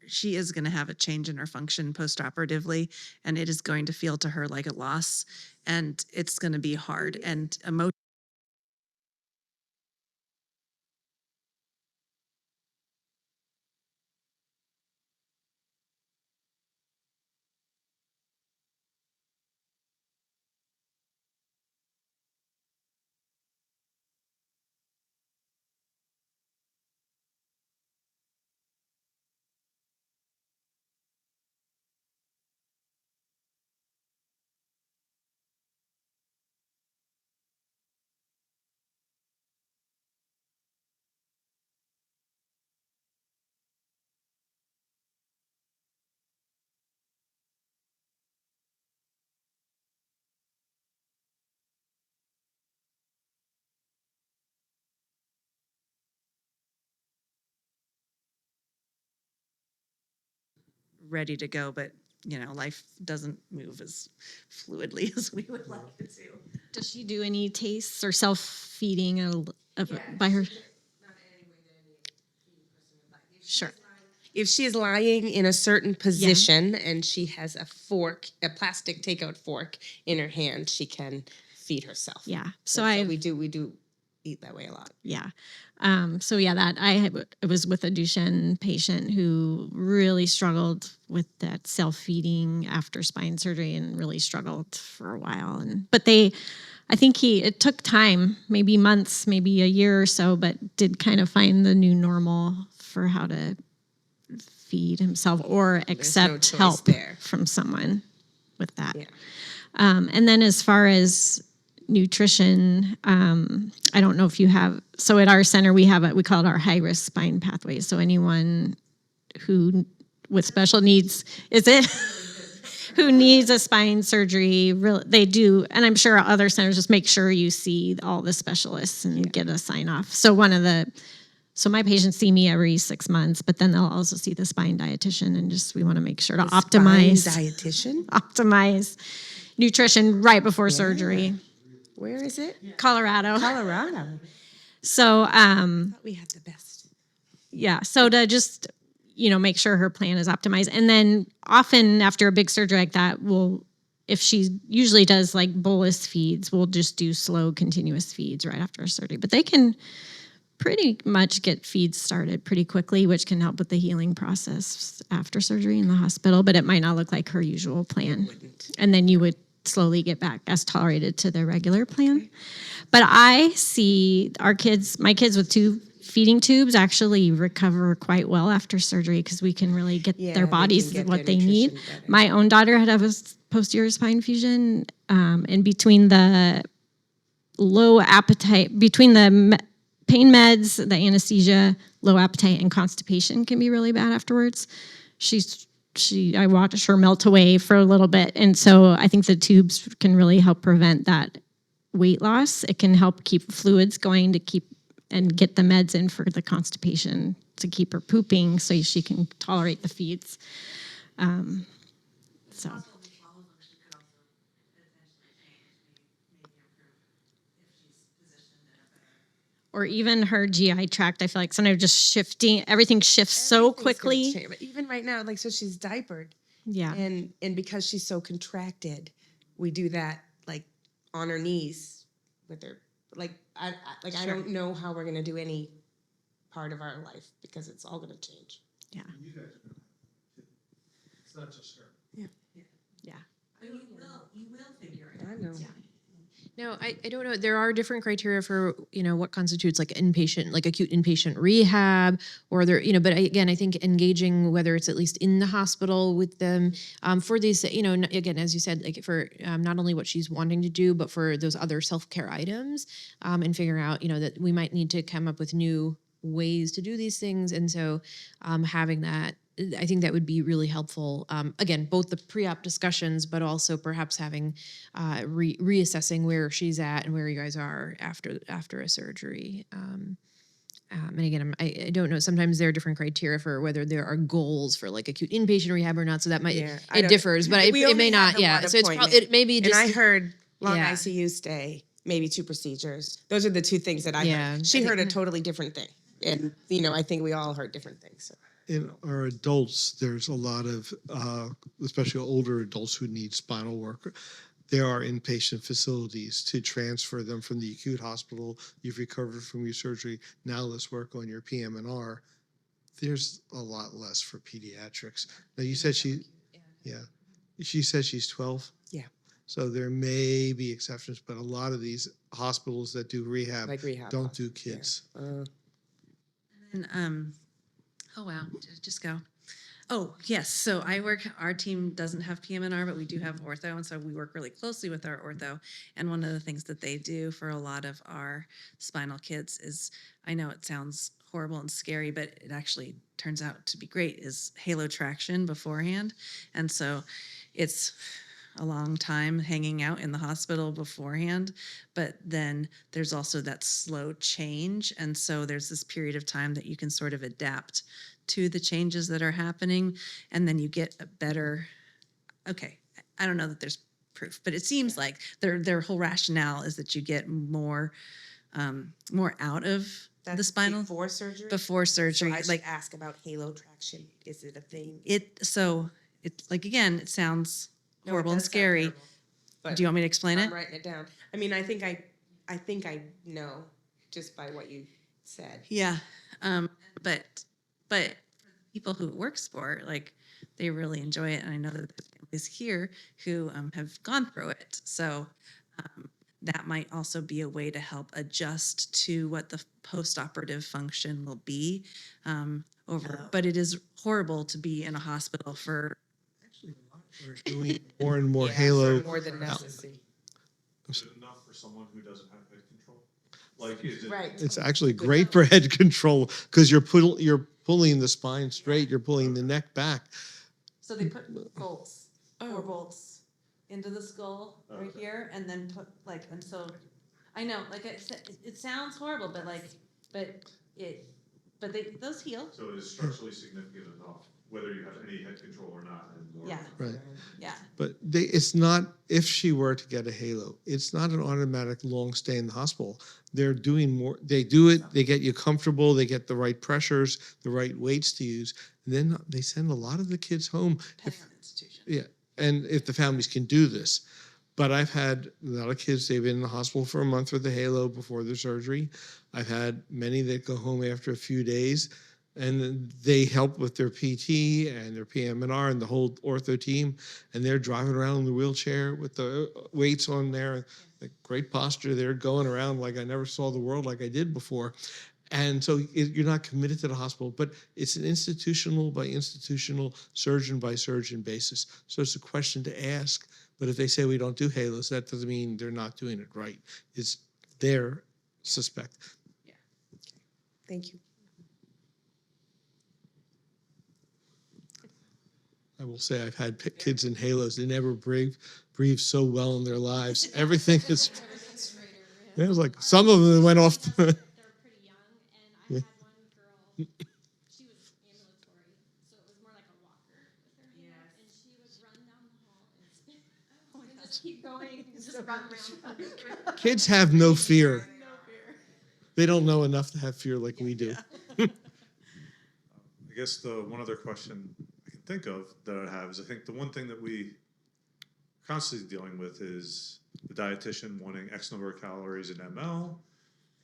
she is going to have a change in her function postoperatively, and it is going to feel to her like a loss, and it's going to be hard and emotional. Ready to go, but life doesn't move as fluidly as we would like it to. Does she do any tastes or self-feeding by her? Sure. If she is lying in a certain position and she has a plastic takeout fork in her hand, she can feed herself. Yeah. So we do eat that way a lot. Yeah. That I was with a Duchenne patient who really struggled with that self-feeding after spine surgery and really struggled for a while. I think it took time, maybe months, maybe a year or so, but did kind of find the new normal for how to feed himself or accept help from someone with that. Yeah. And then as far as nutrition, I don't know if you have, so at our center, we call it our high-risk spine pathways. So anyone who with special needs, who needs a spine surgery, they do, and I'm sure other centers just make sure you see all the specialists and get a sign off. So so my patients see me every 6 months, but then they'll also see the spine dietitian, and we want to make sure to optimize nutrition right before surgery. Where is it? Colorado. So, We have the best. yeah. So to just, make sure her plan is optimized. And then often after a big surgery like that, if she usually does like bolus feeds, we'll just do slow continuous feeds right after surgery. But they can pretty much get feeds started pretty quickly, which can help with the healing process after surgery in the hospital, but it might not look like her usual plan. And then you would slowly get back as tolerated to their regular plan. But I see my kids with 2 feeding tubes actually recover quite well after surgery because we can really get their bodies what they need. Better. My own daughter had a posterior spine fusion, and between the low appetite, between the pain meds, the anesthesia, low appetite, and constipation can be really bad afterwards. I watched her melt away for a little bit. And so I think the tubes can really help prevent that weight loss. It can help keep fluids going and get the meds in for the constipation to keep her pooping so she can tolerate the feeds. Or even her GI tract, I feel like sometimes just everything shifts so quickly. But even right now, so she's diapered. Yeah. And because she's so contracted, we do that on her knees with her. I don't know how we're gonna do any part of our life because it's all gonna change. Yeah. You guys know. It's not just her. Yeah. You will figure it out. I know. Yeah. No, I don't know. There are different criteria for, what constitutes inpatient, acute inpatient rehab, or but again, I think engaging, whether it's at least in the hospital with them, for these, again, as you said, for not only what she's wanting to do, but for those other self-care items, and figuring out, that we might need to come up with new ways to do these things. And so having that I think that would be really helpful. Again, both the pre-op discussions, but also perhaps having reassessing where she's at and where you guys are after a surgery. And again, I don't know. Sometimes there are different criteria for whether there are goals for like acute inpatient rehab or not. So that might it differs, but it may not. Yeah. So it may be just. And I heard long yeah. ICU stay, maybe 2 procedures. Those are the 2 things that I Yeah. heard. She heard a totally different thing, and I think we all heard different things. So. In our adults, there's a lot of, especially older adults who need spinal work. There are inpatient facilities to transfer them from the acute hospital. You've recovered from your surgery. Now let's work on your PM&R. There's a lot less for pediatrics. Now you said she said she's 12. Yeah. So there may be exceptions, but a lot of these hospitals that do rehab, don't do kids. Yeah. And, oh, wow, just go. Oh, yes, so our team doesn't have PM&R, but we do have ortho, and so we work really closely with our ortho. And one of the things that they do for a lot of our spinal kids is, I know it sounds horrible and scary, but it actually turns out to be great, is halo traction beforehand. And so it's a long time hanging out in the hospital beforehand, but then there's also that slow change. And so there's this period of time that you can sort of adapt to the changes that are happening, and then you get a better, okay, I don't know that there's proof, but it seems like their whole rationale is that you get more out of the spinal before surgery. Before surgery, So I like ask about halo traction. Is it a thing? It like again, it sounds No, it horrible and does sound scary. terrible, but Do you want me to explain I'm it? writing it down. I mean, I think I know just by what you said. Yeah, but people who work sport, like, they really enjoy it, and I know that there's families here who have gone through it. So that might also be a way to help adjust to what the post-operative function will be over. But it is horrible to be in a hospital for. We're doing more and more halo. More than necessary. Is it enough for someone who doesn't have head control? Like, is it? Right. It's actually great for head control because you're pulling the spine straight. You're pulling the neck back. So they put bolts, 4 bolts into the skull right here, and then put and so, I know, it sounds horrible, but those heal. So it is structurally significant enough, whether you have any head control or not. And Yeah. Right. Yeah. But it's not, if she were to get a halo, it's not an automatic long stay in the hospital. They're doing more, they do it, they get you comfortable, they get the right pressures, the right weights to use, and then they send a lot of the kids home. Depending on the institution. Yeah, and if the families can do this. But I've had a lot of kids, they've been in the hospital for a month with the halo before their surgery. I've had many that go home after a few days, and then they help with their PT and their PM&R and the whole ortho team, and they're driving around in the wheelchair with the weights on there, the great posture. They're going around like I never saw the world like I did before. And so you're not committed to the hospital, but it's an institutional by institutional, surgeon by surgeon basis. So it's a question to ask. But if they say we don't do halos, that doesn't mean they're not doing it right. It's their suspect. Yeah. Thank you. I will say I've had kids in halos. They never breathe so well in their lives. Everything is. It was like some of them went off. They're pretty young, and I had one girl. She was ambulatory, so it was more like a walker with her hand, and she would run down the hall and spin. And just keep going, and just run around. Kids have no fear. They don't know enough to have fear like we do. I guess the one other question I can think of that I have is I think the one thing that we constantly dealing with is the dietitian wanting X number of calories in ml,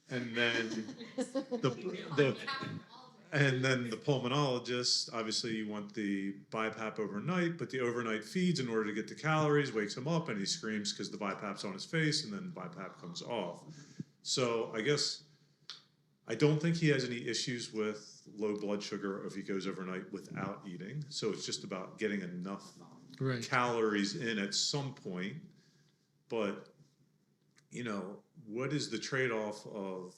and then the pulmonologist, obviously you want the BiPAP overnight, but the overnight feeds in order to get the calories, wakes him up, and he screams because the BiPAP's on his face, and then the BiPAP comes off. So I guess I don't think he has any issues with low blood sugar if he goes overnight without eating. So it's just about getting enough calories in at some point. But, what is the trade-off of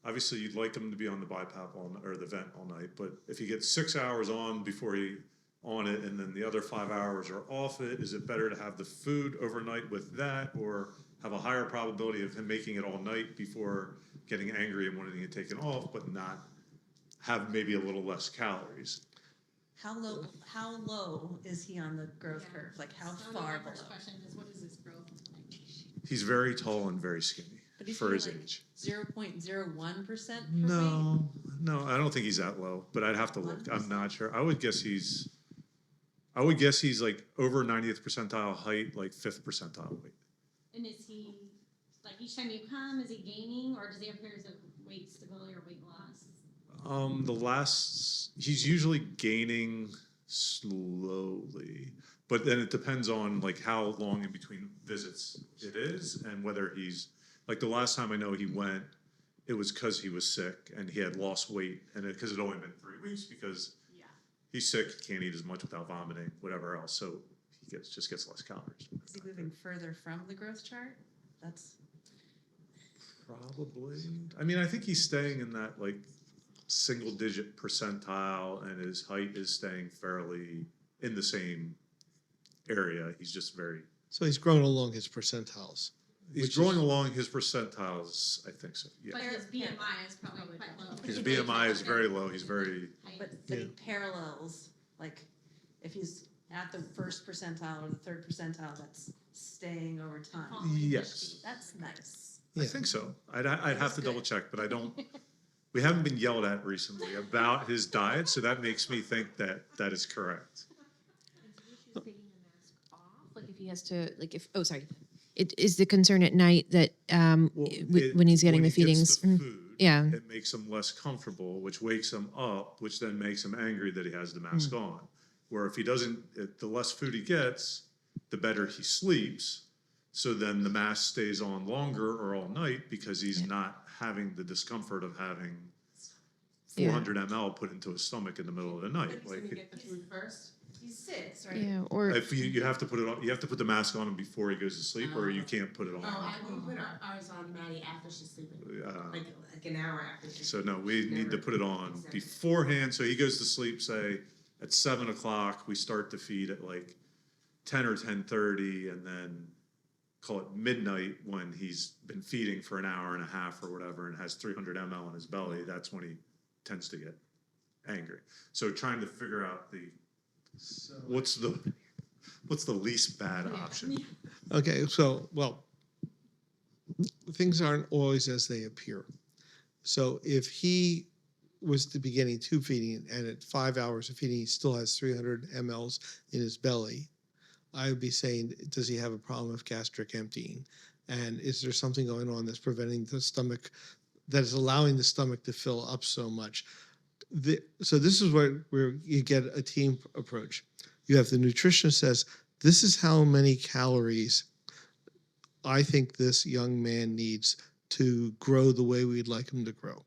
obviously you'd like him to be on the BiPAP or the vent all night, but if he gets 6 hours on before he on it and then the other 5 hours are off it, is it better to have the food overnight with that, or have a higher probability of him making it all night before getting angry and wanting it taken off, but not have maybe a little less calories? How low is he on the growth curve? Like how far below? question is, what is his growth like? He's very tall and very skinny But is for he his like age. 0.01%? No, I don't think he's that low, but I'd have to look. I'm not sure. I would guess he's like over 90th percentile height, like 5th percentile weight. And is he, like each time you come, is he gaining or does he have periods of weight stability or weight loss? He's usually gaining slowly, but then it depends on like how long in between visits it is and whether he's, like the last time I know he went, it was because he was sick and he had lost weight, and because it only been 3 weeks because he's sick, can't eat as much without vomiting, whatever else, so he just gets less calories. Is he moving further from the growth chart? That's Probably. I mean, I think he's staying in that like single digit percentile, and his height is staying fairly in the same area. He's just very. So he's grown along his percentiles. He's growing along his percentiles, I think so. Yeah. But his BMI is probably quite low. His BMI is very low. He's very. but he parallels, like if he's at the first percentile or the third percentile, that's staying over time. Yes. That's nice. I think so. I'd have to double check, but I don't. We haven't been yelled at recently about his diet, so that makes me think that that is correct. Taking the mask off, like if he has to, like if, oh, sorry. It is the concern at night that when he's getting the feedings. When he gets the food, yeah. It makes him less comfortable, which wakes him up, which then makes him angry that he has the mask on. Where if he doesn't, the less food he gets, the better he sleeps. So then the mask stays on longer or all night because he's not having the discomfort of having 400 ml put into his stomach in the middle of the night. Like, Get the food first. He's 6, right? Yeah, or if you have to put it on, you have to put the mask on him before he goes to sleep, or you can't put it on. We put ours on Maddie after she's sleeping, like an hour after she's So no, we need to put it on beforehand. So he goes to sleep, say at 7 o'clock. We start to feed at like 10 or 10:30, and then call it midnight when he's been feeding for an hour and a half or whatever and has 300 ml in his belly. That's when he tends to get angry. So trying to figure out what's the least bad option. Okay, so, well, things aren't always as they appear. So if he was to be getting tube feeding and at 5 hours of feeding, he still has 300 mLs in his belly, I would be saying, does he have a problem with gastric emptying? And is there something going on that's preventing the stomach, that is allowing the stomach to fill up so much? So this is where you get a team approach. You have the nutritionist says, this is how many calories I think this young man needs to grow the way we'd like him to grow.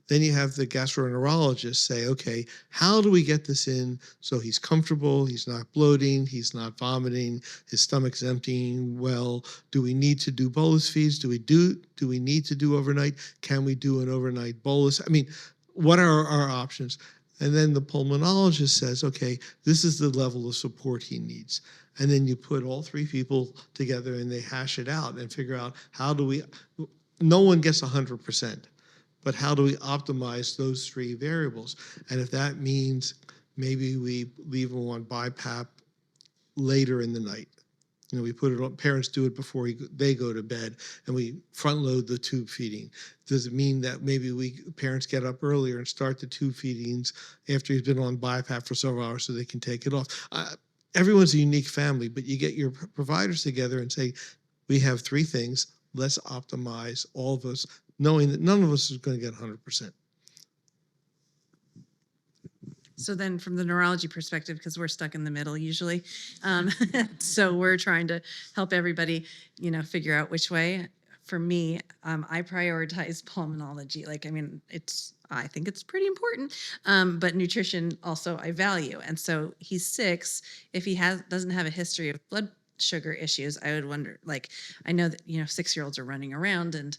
Then you have the gastroenterologist say, okay, how do we get this in so he's comfortable, he's not bloating, he's not vomiting, his stomach's emptying well? Do we need to do bolus feeds? Do we need to do overnight? Can we do an overnight bolus? I mean, what are our options? And then the pulmonologist says, okay, this is the level of support he needs. And then you put all three people together and they hash it out and figure out no one gets 100%. But how do we optimize those three variables? And if that means maybe we leave them on BiPAP later in the night. You know, we put it on, parents do it before they go to bed, and we front load the tube feeding. Does it mean that maybe parents get up earlier and start the tube feedings after he's been on BiPAP for several hours so they can take it off? Everyone's a unique family, but you get your providers together and say, we have three things, let's optimize all of us, knowing that none of us is going to get 100%. So then from the neurology perspective, because we're stuck in the middle usually, so we're trying to help everybody, figure out which way. For me, I prioritize pulmonology. I think it's pretty important, but nutrition also I value. And so he's 6. If he doesn't have a history of blood sugar issues, I would wonder, I know that, 6-year-olds are running around and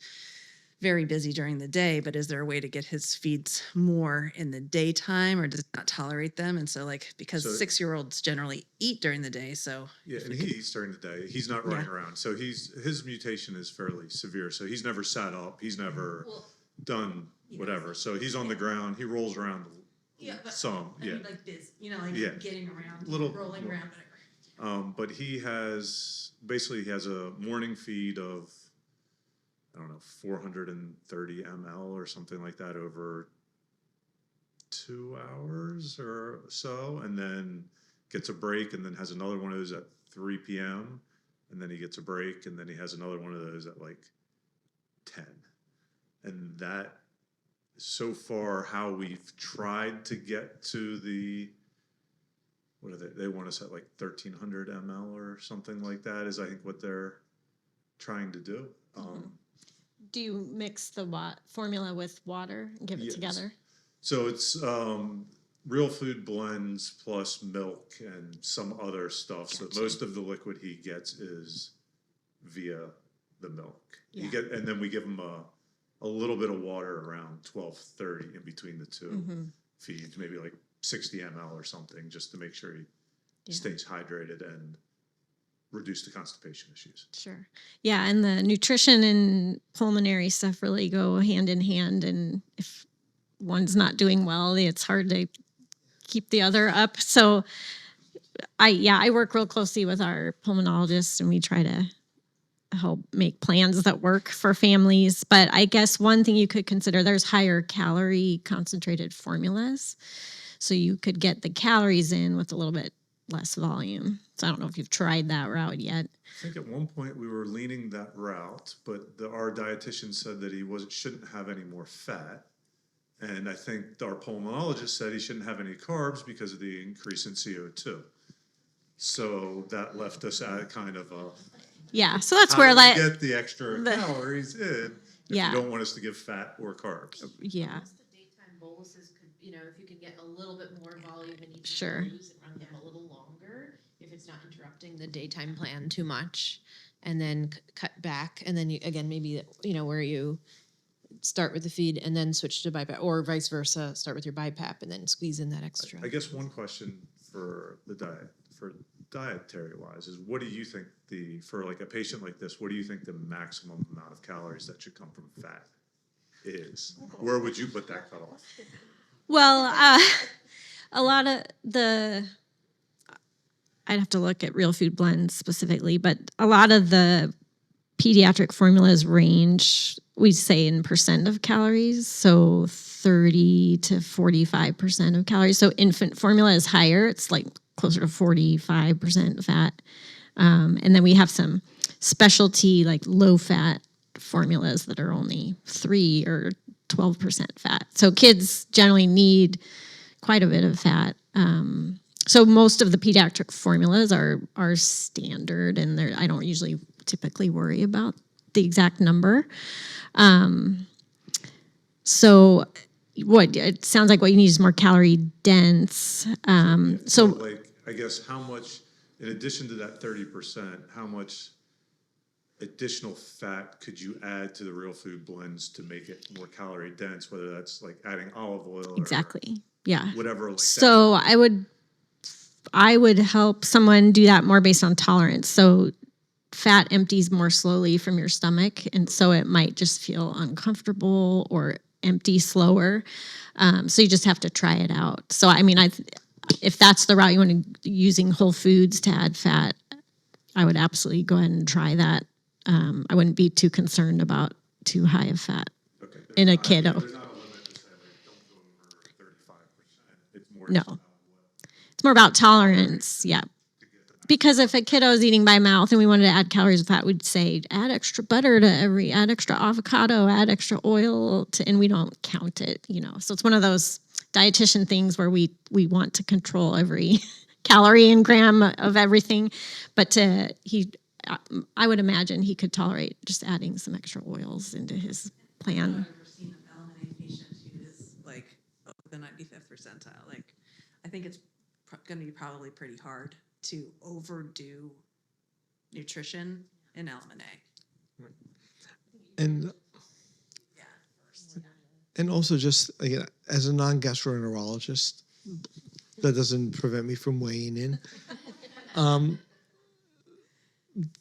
very busy during the day, but is there a way to get his feeds more in the daytime, or does it not tolerate them? And so like, because So- 6-year-olds generally eat during the day, so. Yeah, and he eats during the day. He's not running around. So his mutation is fairly severe. So he's never sat up. He's never done whatever. So he's on the ground. He rolls around some. Yeah. Like this, you know, like Yeah. getting around, Little- rolling around, whatever. But he has a morning feed of, I don't know, 430 ml or something like that over 2 hours or so, and then gets a break, and then has another one of those at 3 p.m. and then he gets a break, and then he has another one of those at like 10. And that is so far how we've tried to get to the, what are they want us at like 1300 ml or something like that is I think what they're trying to do. Do you mix the formula with water and give it Yes. together? So it's real food blends plus milk and some other stuff. Gotcha. So most of the liquid he gets is via the milk. Yeah. And then we give him a little bit of water around 12:30 in between the two feeds, maybe like 60 ml or something, just to make sure he stays hydrated and reduce the constipation issues. Sure. Yeah, and the nutrition and pulmonary stuff really go hand in hand. And if one's not doing well, it's hard to keep the other up. So I work real closely with our pulmonologist, and we try to help make plans that work for families. But I guess one thing you could consider, there's higher calorie concentrated formulas. So you could get the calories in with a little bit less volume. So I don't know if you've tried that route yet. I think at one point we were leaning that route, but our dietitian said that he shouldn't have any more fat. And I think our pulmonologist said he shouldn't have any carbs because of the increase in CO2. So that left us at kind of a, Yeah, so that's how where do we like get the extra calories in if Yeah. you don't want us to give fat or carbs. yeah. The daytime boluses could, if you could get a little bit more volume in each Sure. of those and run them a little longer, if it's not interrupting the daytime plan too much, and then cut back, and then you, again, maybe, where you start with the feed and then switch to BiPAP, or vice versa, start with your BiPAP and then squeeze in that extra. I guess one question for the dietary wise is, what do you think for like a patient like this, what do you think the maximum amount of calories that should come from fat is? Where would you put that cutoff? Well, a lot of I'd have to look at real food blends specifically, but a lot of the pediatric formulas range, we say in percent of calories, so 30 to 45% of calories. So infant formula is higher. It's like closer to 45% fat. And then we have some specialty like low fat formulas that are only 3 or 12% fat. So kids generally need quite a bit of fat. So most of the pediatric formulas are standard, and I don't usually typically worry about the exact number. So it sounds like what you need is more calorie dense. So like, I guess how much, in addition to that 30%, how much additional fat could you add to the real food blends to make it more calorie dense, whether that's like adding olive oil Exactly. Yeah. or whatever like So I would help someone do that more based on tolerance. So fat empties more slowly from your stomach, and so it might just feel uncomfortable or empty slower. So you just have to try it out. So I mean, if that's the route you want to, using whole foods to add fat, I would absolutely go ahead and try that. I wouldn't be too concerned about too high of fat in a kiddo. There's not a limit to say like don't go over 35%. It's more No. just about It's more about tolerance, yeah. Because if a kiddo is eating by mouth and we wanted to add calories with that, we'd say add extra butter to add extra avocado, add extra oil and we don't count it, So it's one of those dietitian things where we want to control every calorie and gram of everything. But I would imagine he could tolerate just adding some extra oils into his plan. I've never seen an LMNA patient who is like the 95th percentile. Like, I think it's going to be probably pretty hard to overdo nutrition in LMNA. And And also just, again, as a non-gastroenterologist, that doesn't prevent me from weighing in.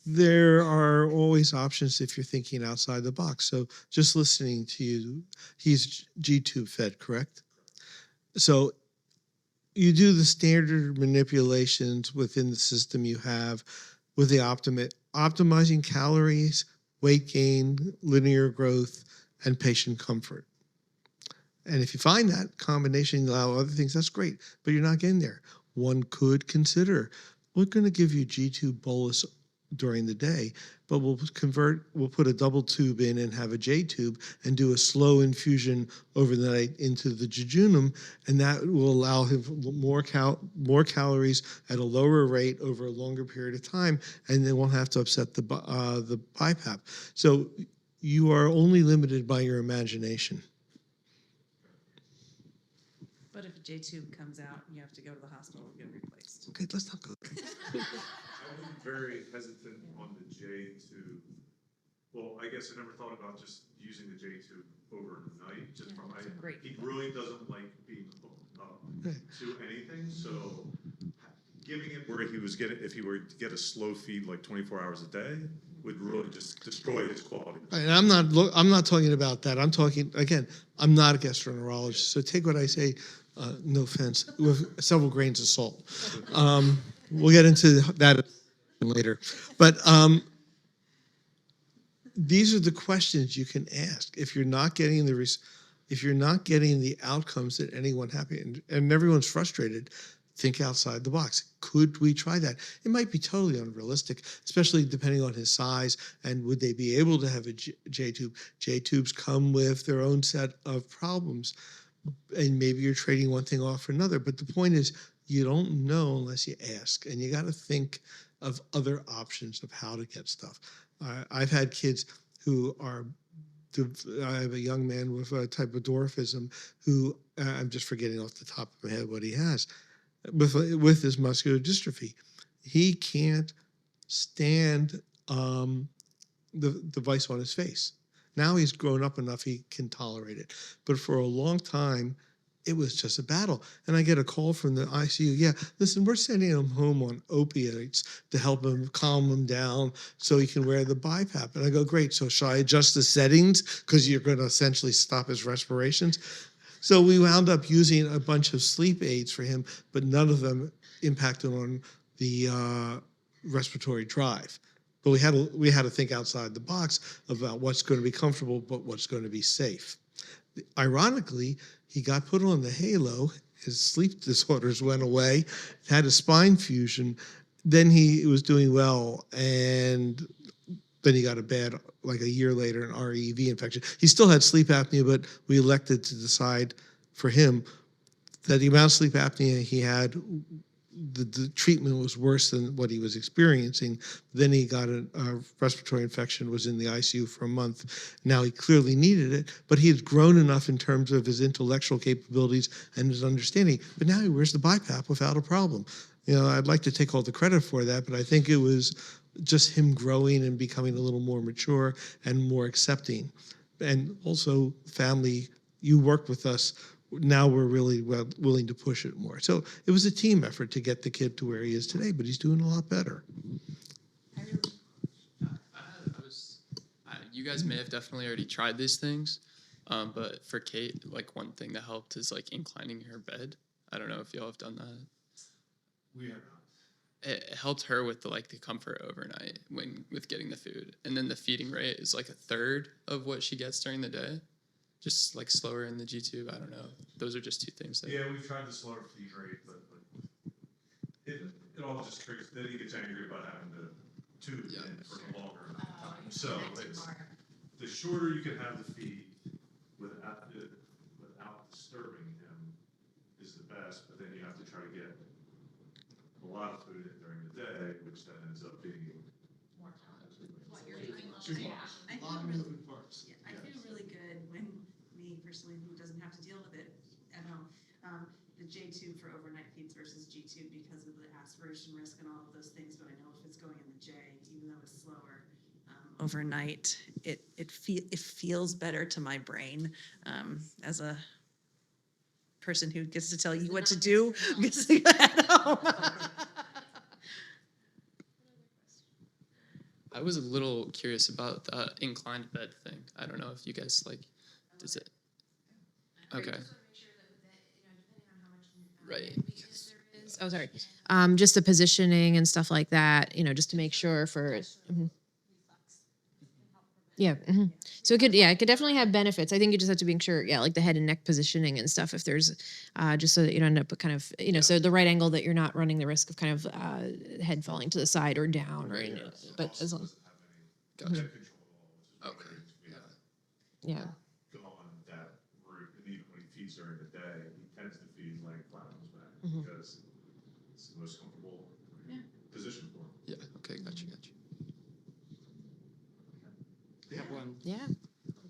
There are always options if you're thinking outside the box. So just listening to you, he's G-tube fed, correct? So you do the standard manipulations within the system you have with the optimizing calories, weight gain, linear growth, and patient comfort. And if you find that combination, you allow other things, that's great, but you're not getting there. One could consider, we're going to give you G-tube bolus during the day, but we'll put a double tube in and have a J-tube and do a slow infusion over the night into the jejunum, and that will allow him more calories at a lower rate over a longer period of time, and they won't have to upset the BiPAP. So you are only limited by your imagination. But if a J-tube comes out, you have to go to the hospital and get it replaced. Okay, let's not go there. I'm very hesitant on the J-tube. Well, I guess I never thought about just using the J-tube overnight. Just from he really doesn't like being hooked up to anything. So giving it where he was getting, if he were to get a slow feed like 24 hours a day, would really just destroy his quality. And I'm not talking about that. I'm talking, again, I'm not a gastroenterologist, so take what I say, no offense, with several grains of salt. We'll get into that later. But these are the questions you can ask if you're not getting the outcomes that anyone happy and everyone's frustrated. Think outside the box. Could we try that? It might be totally unrealistic, especially depending on his size and would they be able to have a J-tube. J-tubes come with their own set of problems, and maybe you're trading one thing off for another. But the point is, you don't know unless you ask, and you got to think of other options of how to get stuff. I've had kids who are, I have a young man with a type of dwarfism who, I'm just forgetting off the top of my head what he has, with his muscular dystrophy. He can't stand the device on his face. Now he's grown up enough, he can tolerate it. But for a long time, it was just a battle. And I get a call from the ICU. Yeah, listen, we're sending him home on opiates to help him calm him down so he can wear the BiPAP. And I go, great, so shall I adjust the settings? Because you're going to essentially stop his respirations. So we wound up using a bunch of sleep aids for him, but none of them impacted on the respiratory drive. But we had to think outside the box about what's going to be comfortable, but what's going to be safe. Ironically, he got put on the halo. His sleep disorders went away, had a spine fusion. Then he was doing well, and then he got a bad, like a year later, an REV infection. He still had sleep apnea, but we elected to decide for him that the amount of sleep apnea he had, the treatment was worse than what he was experiencing. Then he got a respiratory infection, was in the ICU for a month. Now he clearly needed it, but he had grown enough in terms of his intellectual capabilities and his understanding. But now he wears the BiPAP without a problem. You know, I'd like to take all the credit for that, but I think it was just him growing and becoming a little more mature and more accepting. And also family, you worked with us. Now we're really willing to push it more. So it was a team effort to get the kid to where he is today, but he's doing a lot better. You guys may have definitely already tried these things, but for Kate, like one thing that helped is like inclining her bed. I don't know if y'all have done that. We have not. It helped her with the comfort overnight with getting the food, and then the feeding rate is like a third of what she gets during the day. Just like slower in the G-tube. I don't know. Those are just two things. Yeah, we've tried the slower feed rate, but it all just triggers. Then he gets angry about having to tube in for a longer amount of time. So it's the shorter you can have the feed without disturbing him is the best. But then you have to try to get a lot of food in during the day, which then ends up being more time. I feel really good when me personally, who doesn't have to deal with it at home, the J-tube for overnight feeds versus G-tube because of the aspiration risk and all of those things. But I know if it's going in the J, even though it's slower, overnight, it feels better to my brain, as a person who gets to tell you what to do. Gets to go at home. I was a little curious about the inclined bed thing. I don't know if you guys like, does it? Okay. Right. Oh, sorry. Just the positioning and stuff like that, just to make sure for. Yeah. So it could definitely have benefits. I think you just have to make sure, like the head and neck positioning and stuff. If there's, just so that you don't end up kind of, so the right angle that you're not running the risk of kind of head falling to the side or down, or but as long. Gotcha. Okay. Yeah. Go on that route, and even when he feeds during the day, he tends to feed like flat on his back because it's the most comfortable position for him. Yeah. Okay. Gotcha. One Yeah.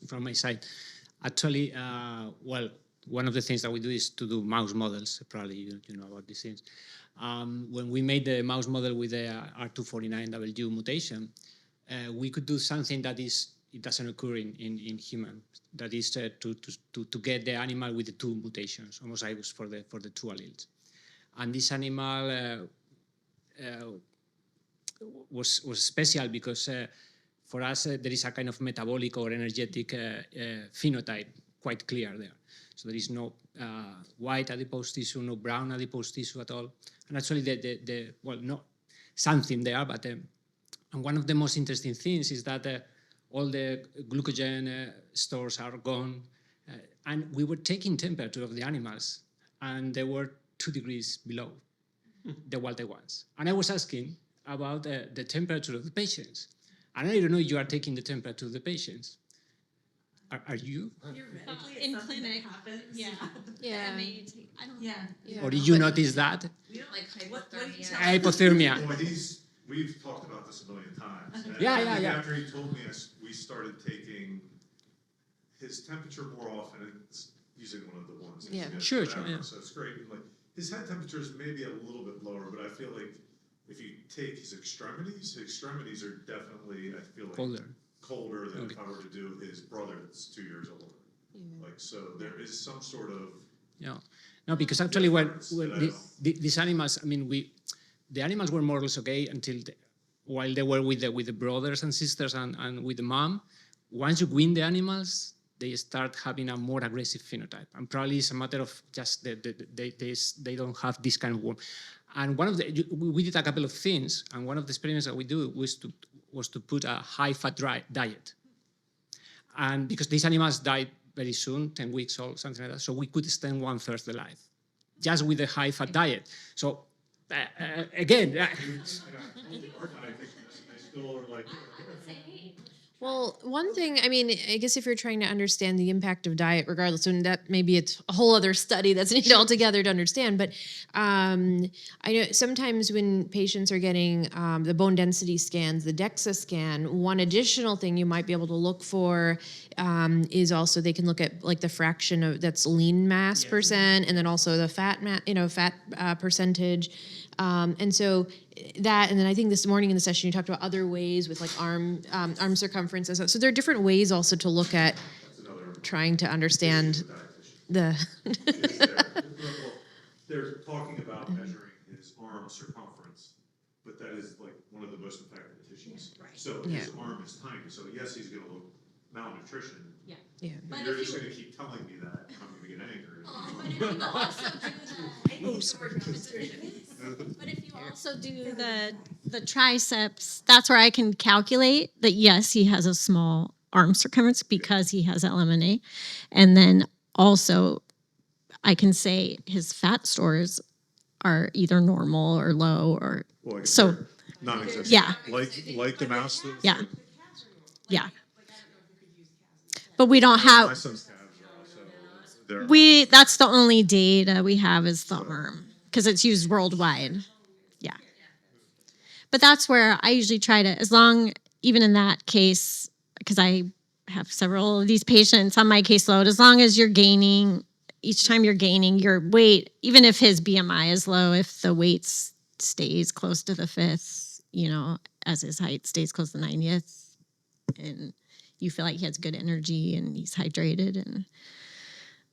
from my side. Actually, well, one of the things that we do is to do mouse models. Probably you know about these things. When we made the mouse model with the R249W mutation, we could do something that it doesn't occur in human. That is to get the animal with the two mutations, homozygous for the two alleles. And this animal was special because for us there is a kind of metabolic or energetic phenotype quite clear there. So there is no white adipose tissue, no brown adipose tissue at all. And actually no something there, but and one of the most interesting things is that all the glycogen stores are gone, and we were taking temperature of the animals, and they were 2 degrees below the wild ones. And I was asking about the temperature of the patients, and I don't know if you are taking the temperature of the patients. Are you? In clinic, yeah. I don't. Yeah. Or did you notice that? We don't like hypothermia. Hypothermia. Well, we've talked about this a million times. And Yeah. After he told me, we started taking his temperature more often. It's using one of the ones. Yeah. Sure, whatever, yeah. So it's great. And like his head temperature is maybe a little bit lower, but I feel like if you take his extremities are definitely, I feel like, colder than if I were to do his brother that's 2 years older. Like, so there is some sort of. Yeah. No, because actually when these animals, I mean, the animals were more or less okay until while they were with the brothers and sisters and with the mom. Once you win the animals, they start having a more aggressive phenotype, and probably it's a matter of just they don't have this kind of warmth. And we did a couple of things, and one of the experiments that we do was to put a high-fat diet, and because these animals died very soon, 10 weeks old, something like that, so we could extend 1/3 the life, just with a high-fat diet. So again. Well, one thing, I mean, I guess if you're trying to understand the impact of diet, regardless, and that maybe it's a whole other study that's needed altogether to understand, but I know sometimes when patients are getting the bone density scans, the DEXA scan, one additional thing you might be able to look for is also they can look at like the fraction of that's lean mass percent, and then also the fat percentage. And so that, and then I think this morning in the session you talked about other ways with like arm circumference. So there are different ways also to look at trying to understand the. They're talking about measuring his arm circumference, but that is like one of the most affected tissues. Right. So his arm is tiny. So yes, he's going to look malnutrition. Yeah. Yeah. But you're just going to keep telling me that. I'm going to get angry. But if you also do the triceps, that's where I can calculate that, yes, he has a small arm circumference because he has LMNA. And then also I can say his fat stores are either normal or low or so. Non-existent. Yeah. Like the mouse. Yeah. Yeah. But we don't have. My son's calves are also. That's the only data we have is the arm because it's used worldwide. Yeah. But that's where I usually try to, even in that case, because I have several of these patients on my caseload, as long as you're gaining, each time you're gaining your weight, even if his BMI is low, if the weight stays close to the 5th, as his height stays close to the 90th, and you feel like he has good energy and he's hydrated, and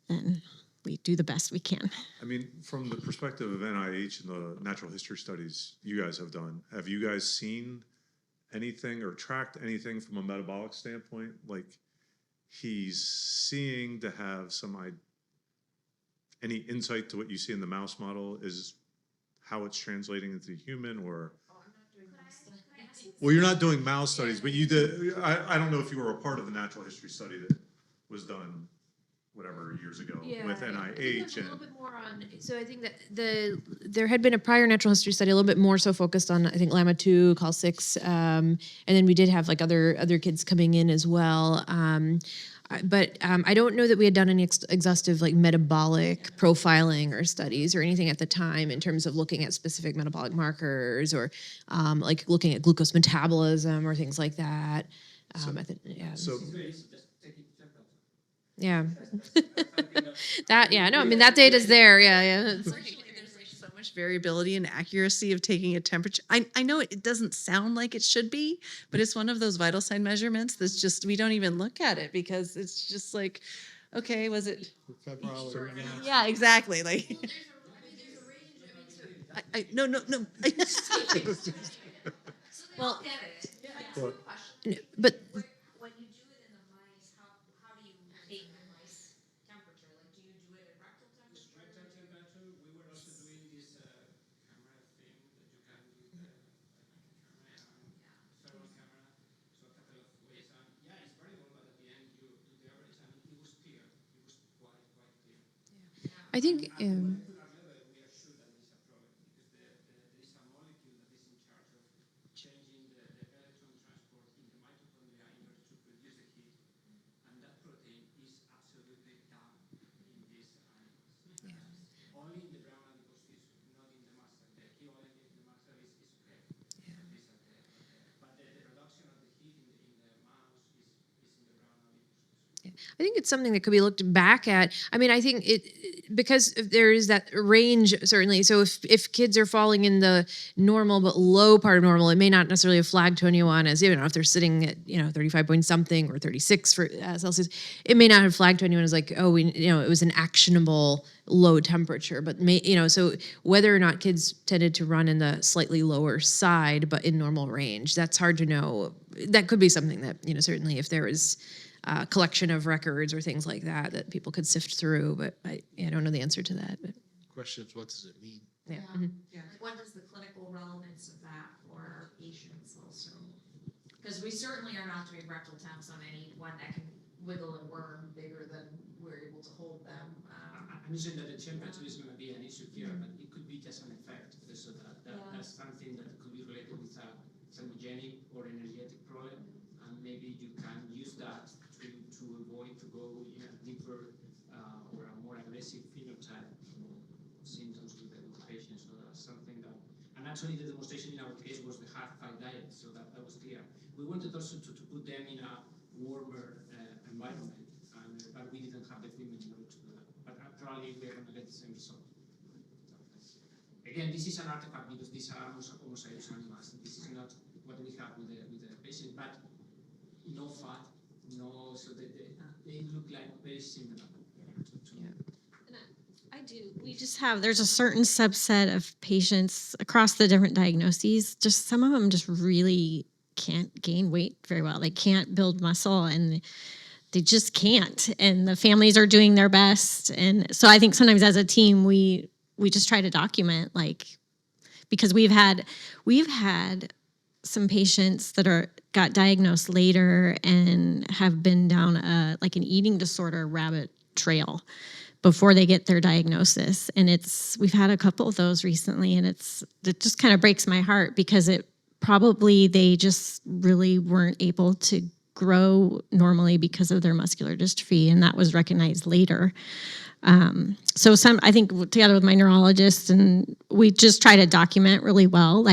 then we do the best we can. I mean, from the perspective of NIH and the natural history studies you guys have done, have you guys seen anything or tracked anything from a metabolic standpoint? Like he's seeing to have any insight to what you see in the mouse model is how it's translating into human, or? Well, you're not doing mouse studies, but you did. I don't know if you were a part of the natural history study that was done whatever years ago with NIH. A little bit more on. So I think that there had been a prior natural history study, a little bit more so focused on, I think, LAMA 2, Col6, and then we did have like other kids coming in as well. But I don't know that we had done any exhaustive like metabolic profiling or studies or anything at the time in terms of looking at specific metabolic markers or like looking at glucose metabolism or things like that. Yeah. I mean, that data's there. It's There's like so much variability and accuracy of taking a temperature. I know it doesn't sound like it should be, but it's one of those vital sign measurements that's just, we don't even look at it because it's just like, okay, was it? Yeah, exactly. Like, no. well, But when you do it in the mice, how do you take the mice temperature? Like, do you do it at rectal temperature? Rectal temperature. We were also doing this camera thing that you can use like a camera, thermal camera, so a couple of ways. And yeah, it's variable, but at the end you do the average, and it was clear. It was quite clear. I think. I think it's something that could be looked back at. I mean, I think because there is that range, certainly. So if kids are falling in the normal but low part of normal, it may not necessarily have flagged to anyone as, if they're sitting at, 35 point something or 36 for Celsius, it may not have flagged to anyone as like, oh, it was an actionable low temperature. But, so whether or not kids tended to run in the slightly lower side, but in normal range, that's hard to know. That could be something that, certainly if there is collection of records or things like that people could sift through, but I don't know the answer to that. But Question is, what does it mean? yeah. Like, what is the clinical relevance of that for our patients also? Because we certainly are not doing rectal temps on anyone that can wiggle and worm bigger than we're able to hold them. I'm saying that the temperature is going to be an issue here, but it could be just an effect. So that's something that could be related with a thermogenic or energetic problem, and maybe you can use that to avoid to go in a deeper or a more aggressive phenotype symptoms with the patient. So that's something that, and actually the demonstration in our case was the half-five diet, so that was clear. We wanted also to put them in a warmer environment, but we didn't have the equipment in order to do that. But probably we are going to get the same result. Again, this is an artifact because these are homozygous animals. This is not what we have with the patient, but no fat, so they look like very similar. I do. We just there's a certain subset of patients across the different diagnoses. Just some of them just really can't gain weight very well. They can't build muscle, and they just can't. And the families are doing their best. And so I think sometimes as a team, we just try to document, because we've had some patients that got diagnosed later and have been down an eating disorder rabbit trail before they get their diagnosis. And we've had a couple of those recently, and it just kind of breaks my heart because they just really weren't able to grow normally because of their muscular dystrophy, and that was recognized later. So I think together with my neurologist, and we just try to document really well,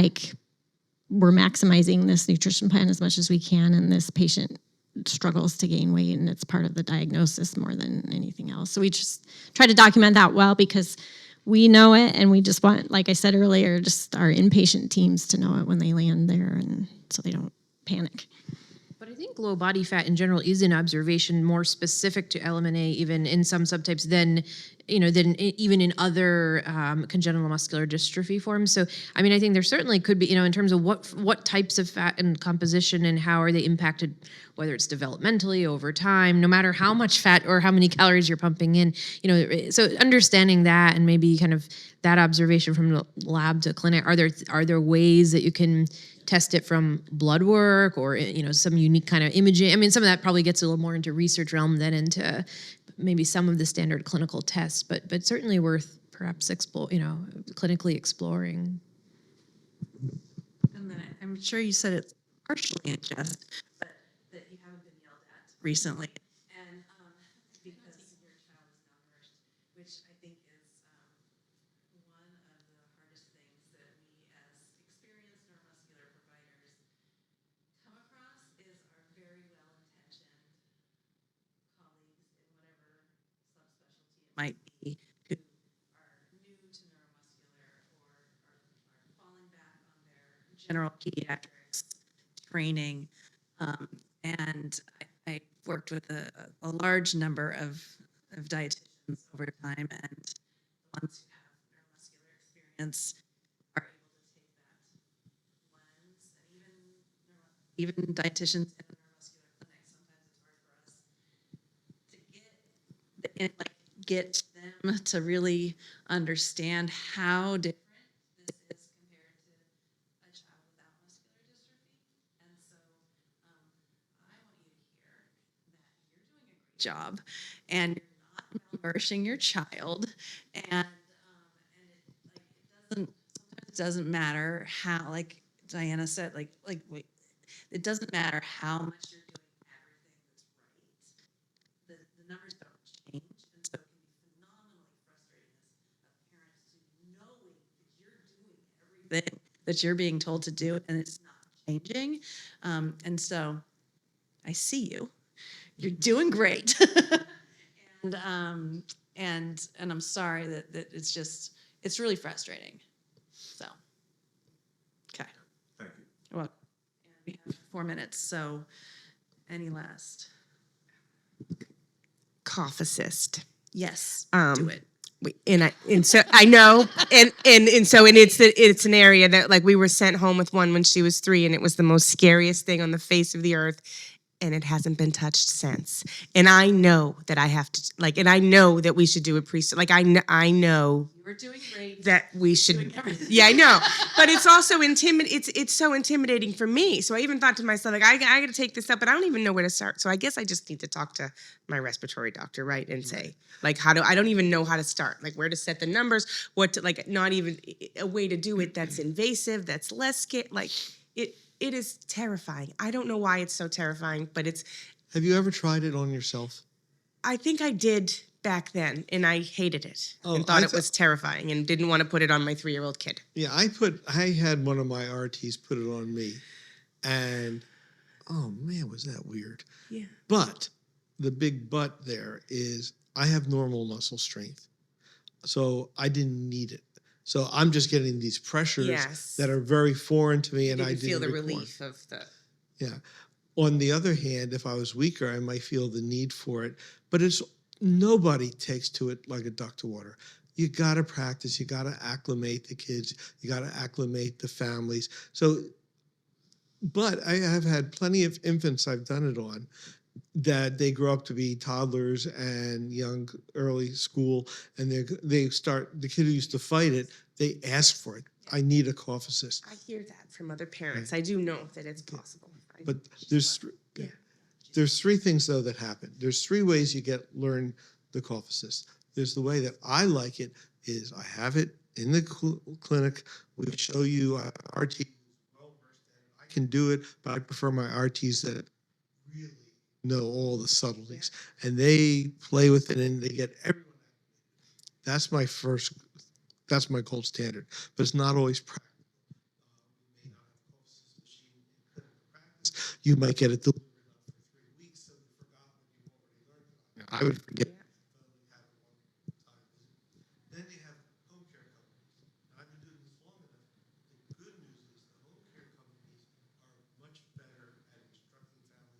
we're maximizing this nutrition plan as much as we can, and this patient struggles to gain weight, and it's part of the diagnosis more than anything else. So we just try to document that well because we know it, and we just want, like I said earlier, just our inpatient teams to know it when they land there, and so they don't panic. But I think low body fat in general is an observation more specific to LMNA, even in some subtypes than, even in other congenital muscular dystrophy forms. So, I mean, I think there certainly could be, in terms of what types of fat and composition and how are they impacted, whether it's developmentally over time, no matter how much fat or how many calories you're pumping in, so understanding that and maybe kind of that observation from the lab to clinic, are there ways that you can test it from blood work or some unique kind of imaging? I mean, some of that probably gets a little more into research realm than into maybe some of the standard clinical tests, but certainly worth perhaps clinically exploring. And then I'm sure you said it's partially in jest, but that you haven't been yelled at recently. And because your child is malnourished, which I think is one of the hardest things that we as experienced neuromuscular providers come across is our very well-intentioned colleagues in whatever subspecialty it might be who are new to neuromuscular or are falling back on their general pediatrics training. And I worked with a large number of dietitians over time, and the ones who have neuromuscular experience are able to take that lens, and even dietitians in the neuromuscular clinic, sometimes it's hard for us to get them to really understand how different this is compared to a child without muscular dystrophy. And so I want you to hear that you're doing a great job and you're not nourishing your child. And it doesn't matter how, like Diana said, wait, it doesn't matter how much you're doing everything that's right. The numbers don't change. And so it can be phenomenally frustrating as a parent to knowing that you're doing everything that you're being told to do and it's not changing. And so I see you. You're doing great. and I'm sorry that it's really frustrating. So, okay. Thank you. Well, we have 4 minutes, so any last? Cough assist. Yes, Um, do it. And so I know, and it's an area that, like, we were sent home with one when she was 3, and it was the most scariest thing on the face of the earth, and it hasn't been touched since. And I know that I have to, and I know that we should do a I know We're doing great. that we should. Doing everything. Yeah, I know, but it's also it's so intimidating for me. So I even thought to myself, I got to take this up, but I don't even know where to start. So I guess I just need to talk to my respiratory doctor, right, and say, I don't even know how to start, where to set the numbers, what to, not even a way to do it that's invasive, that's less scary, It is terrifying. I don't know why it's so terrifying, but it's. Have you ever tried it on yourself? I think I did back then, and I hated it and I thought it was terrifying and didn't want to put it on my 3-year-old kid. Yeah, I had one of my RTs put it on me, and oh man, was that weird. Yeah. But the big but there is I have normal muscle strength, so I didn't need it. So I'm just getting these pressures that are very foreign to me, and I didn't feel the record. relief of the. Yeah. On the other hand, if I was weaker, I might feel the need for it. But nobody takes to it like a duck to water. You got to practice. You got to acclimate the kids. You got to acclimate the families. But I have had plenty of infants I've done it on that they grow up to be toddlers and young early school, and they start, the kid who used to fight it, they ask for it. I need a cough assist. I hear that from other parents. I do know that it's possible. But there's 3 things though that happen. There's 3 ways you learn the cough assist. There's the way that I like it is I have it in the clinic. We show you RT. I can do it, but I prefer my RTs that really know all the subtleties, and they play with it and they get everyone. That's my gold standard, but it's not always practical. You might get it delivered for 3 weeks, so you forgot what you already learned. I would forget. Then you have home care companies. I've been doing this long enough. The good news is the home care companies are much better at instructing families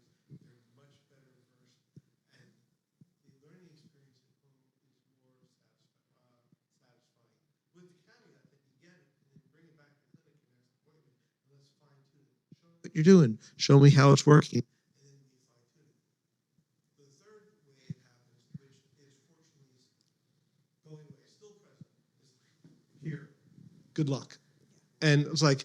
you're doing. Show me how it's working. And then we fine-tune it. The third way it happens, which is fortunately going away, still present, is here. Good luck. And it's like,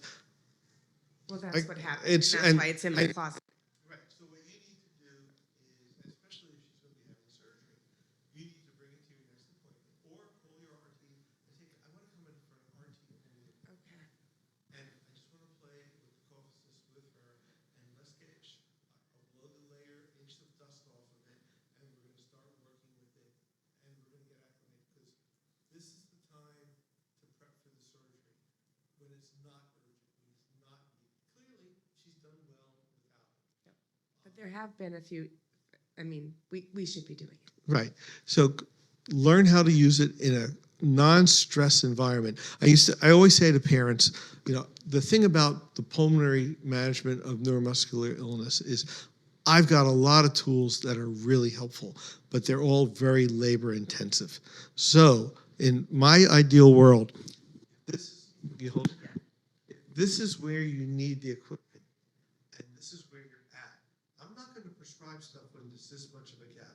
Well, that's what happened. it's- and that's and why it's in my I- closet. right. So what you need to do is, especially if she's going to be having surgery, you need to bring it to your next appointment or call your RT and say, I want to come in for an RT only. Okay. And I just want to play with the cough with her, and let's get I'll blow the layer, inch the dust off of it, and we're going to start working with it, and we're going to get acclimated, because this is the time to prep for the surgery, when it's not urgent, when it's not needed. Clearly, she's done well without it. But there have been a few, I mean, we should be doing it. Right. So learn how to use it in a non-stress environment. I always say to parents, the thing about the pulmonary management of neuromuscular illness is I've got a lot of tools that are really helpful, but they're all very labor intensive. So in my ideal world, this is where you need the equipment, and this is where you're at. I'm not going to prescribe stuff when there's this much of a gap.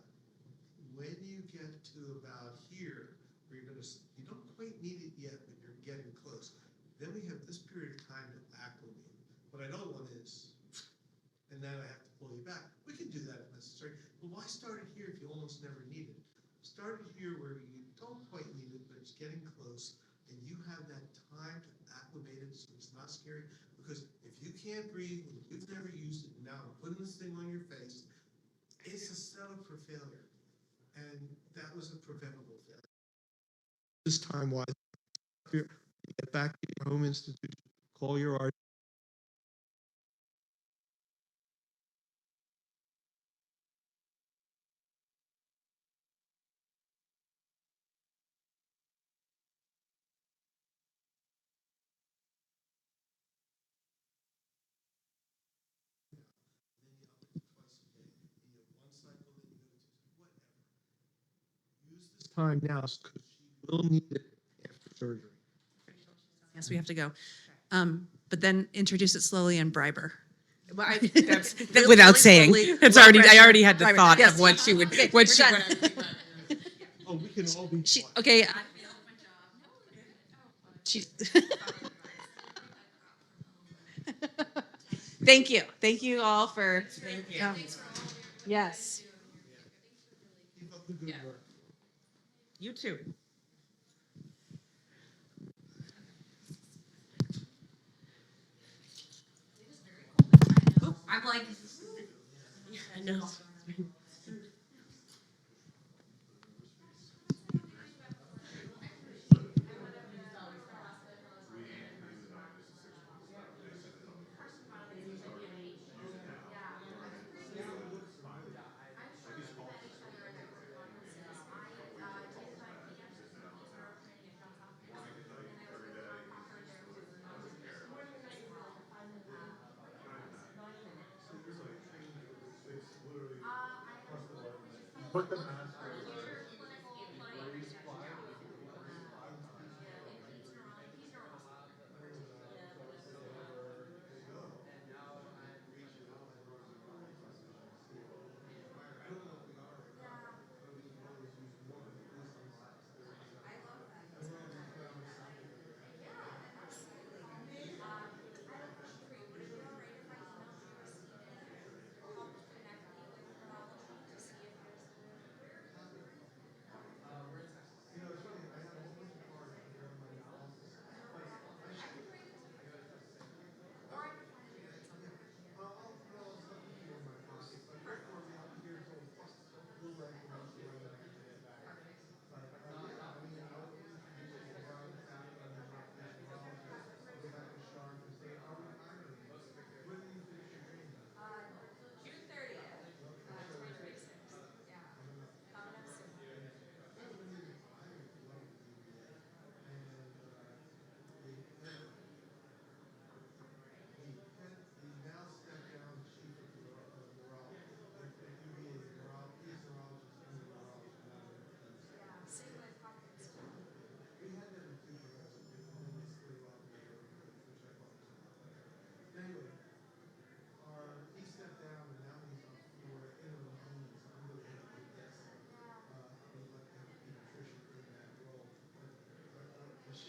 When you get to about here, where you don't quite need it yet, but you're getting close. Then we have this period of time to acclimate. What I don't want is, and then I have to pull you back. We can do that if necessary. But why start it here if you almost never need it? Start it here where you don't quite need it, but it's getting close, and you have that time to acclimate it so it's not scary. Because if you can't breathe and you've never used it, now I'm putting this thing on your face, it's a setup for failure. And that was a preventable failure. This time wise, get back to your home institution, call your RT. Use this time now because she will need it after surgery. Yes, we have to go. But then introduce it slowly and bribe her. Well, that's Really, without really saying. slowly, It's low already. I pressure. already had the Right, thought yes. of what she would. Okay, What we're she done. would. Oh, we can all be. Okay. She, thank you. Thank you all for. Thank you. Yes. Keep up the good work. You too. I'm like. I know.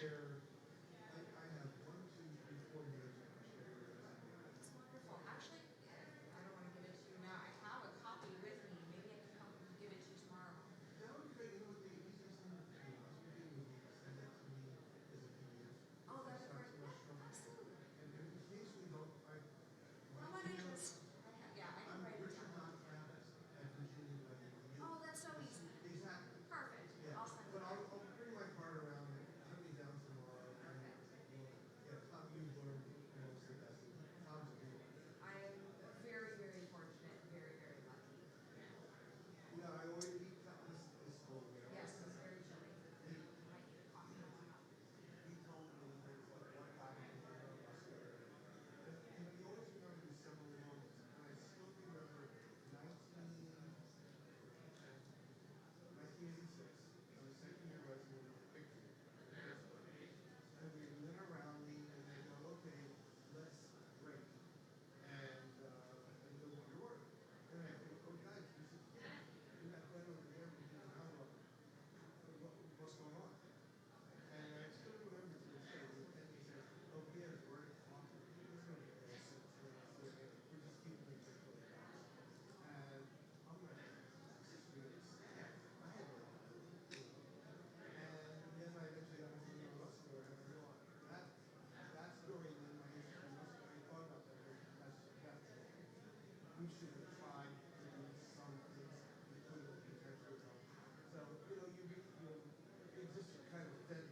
share. I have 1, 2, 3, 4 minutes to share. It's wonderful. Actually, I don't want to give it to you now. I have a copy with me. Maybe I can come give it to you tomorrow. That would be great. You know what the easiest thing to do would be send it to me as a PDF. Oh, that It's would not work. too much trouble. Absolutely. And in case we don't, How about I just, yeah, I can I'm write it Richard down. Kravitz at Virginia MD. Oh, that's so easy. Exactly. Perfect. Yeah. I'll send it. But I'll bring my card around and come me down tomorrow. Perfect. Yeah, Tom, you've learned most of that. Tom's a good one. I am very, very fortunate, very, very lucky. You know, I always eat this whole way. Yes, it's very chilly. I might need a coffee. He told me there's like one copy of the neuromuscular. And he always remembered these several moments. And I still remember 1986. I was second year resident of Victory. And we went around me and they go, okay, let's break. And go, what your work? And I go, oh guys, this is you're not better over there. What's going on? And I still remember to this day, and he said, oh, yeah, we're awesome. We're just keeping things in place. And I'm like, this is really sad. I had no idea. And then I eventually got into the neuromuscular, and I realized that story, and then my history of muscular, I thought about that. We should have tried to do some things we could have potentially done. So, you know, you just kind of fed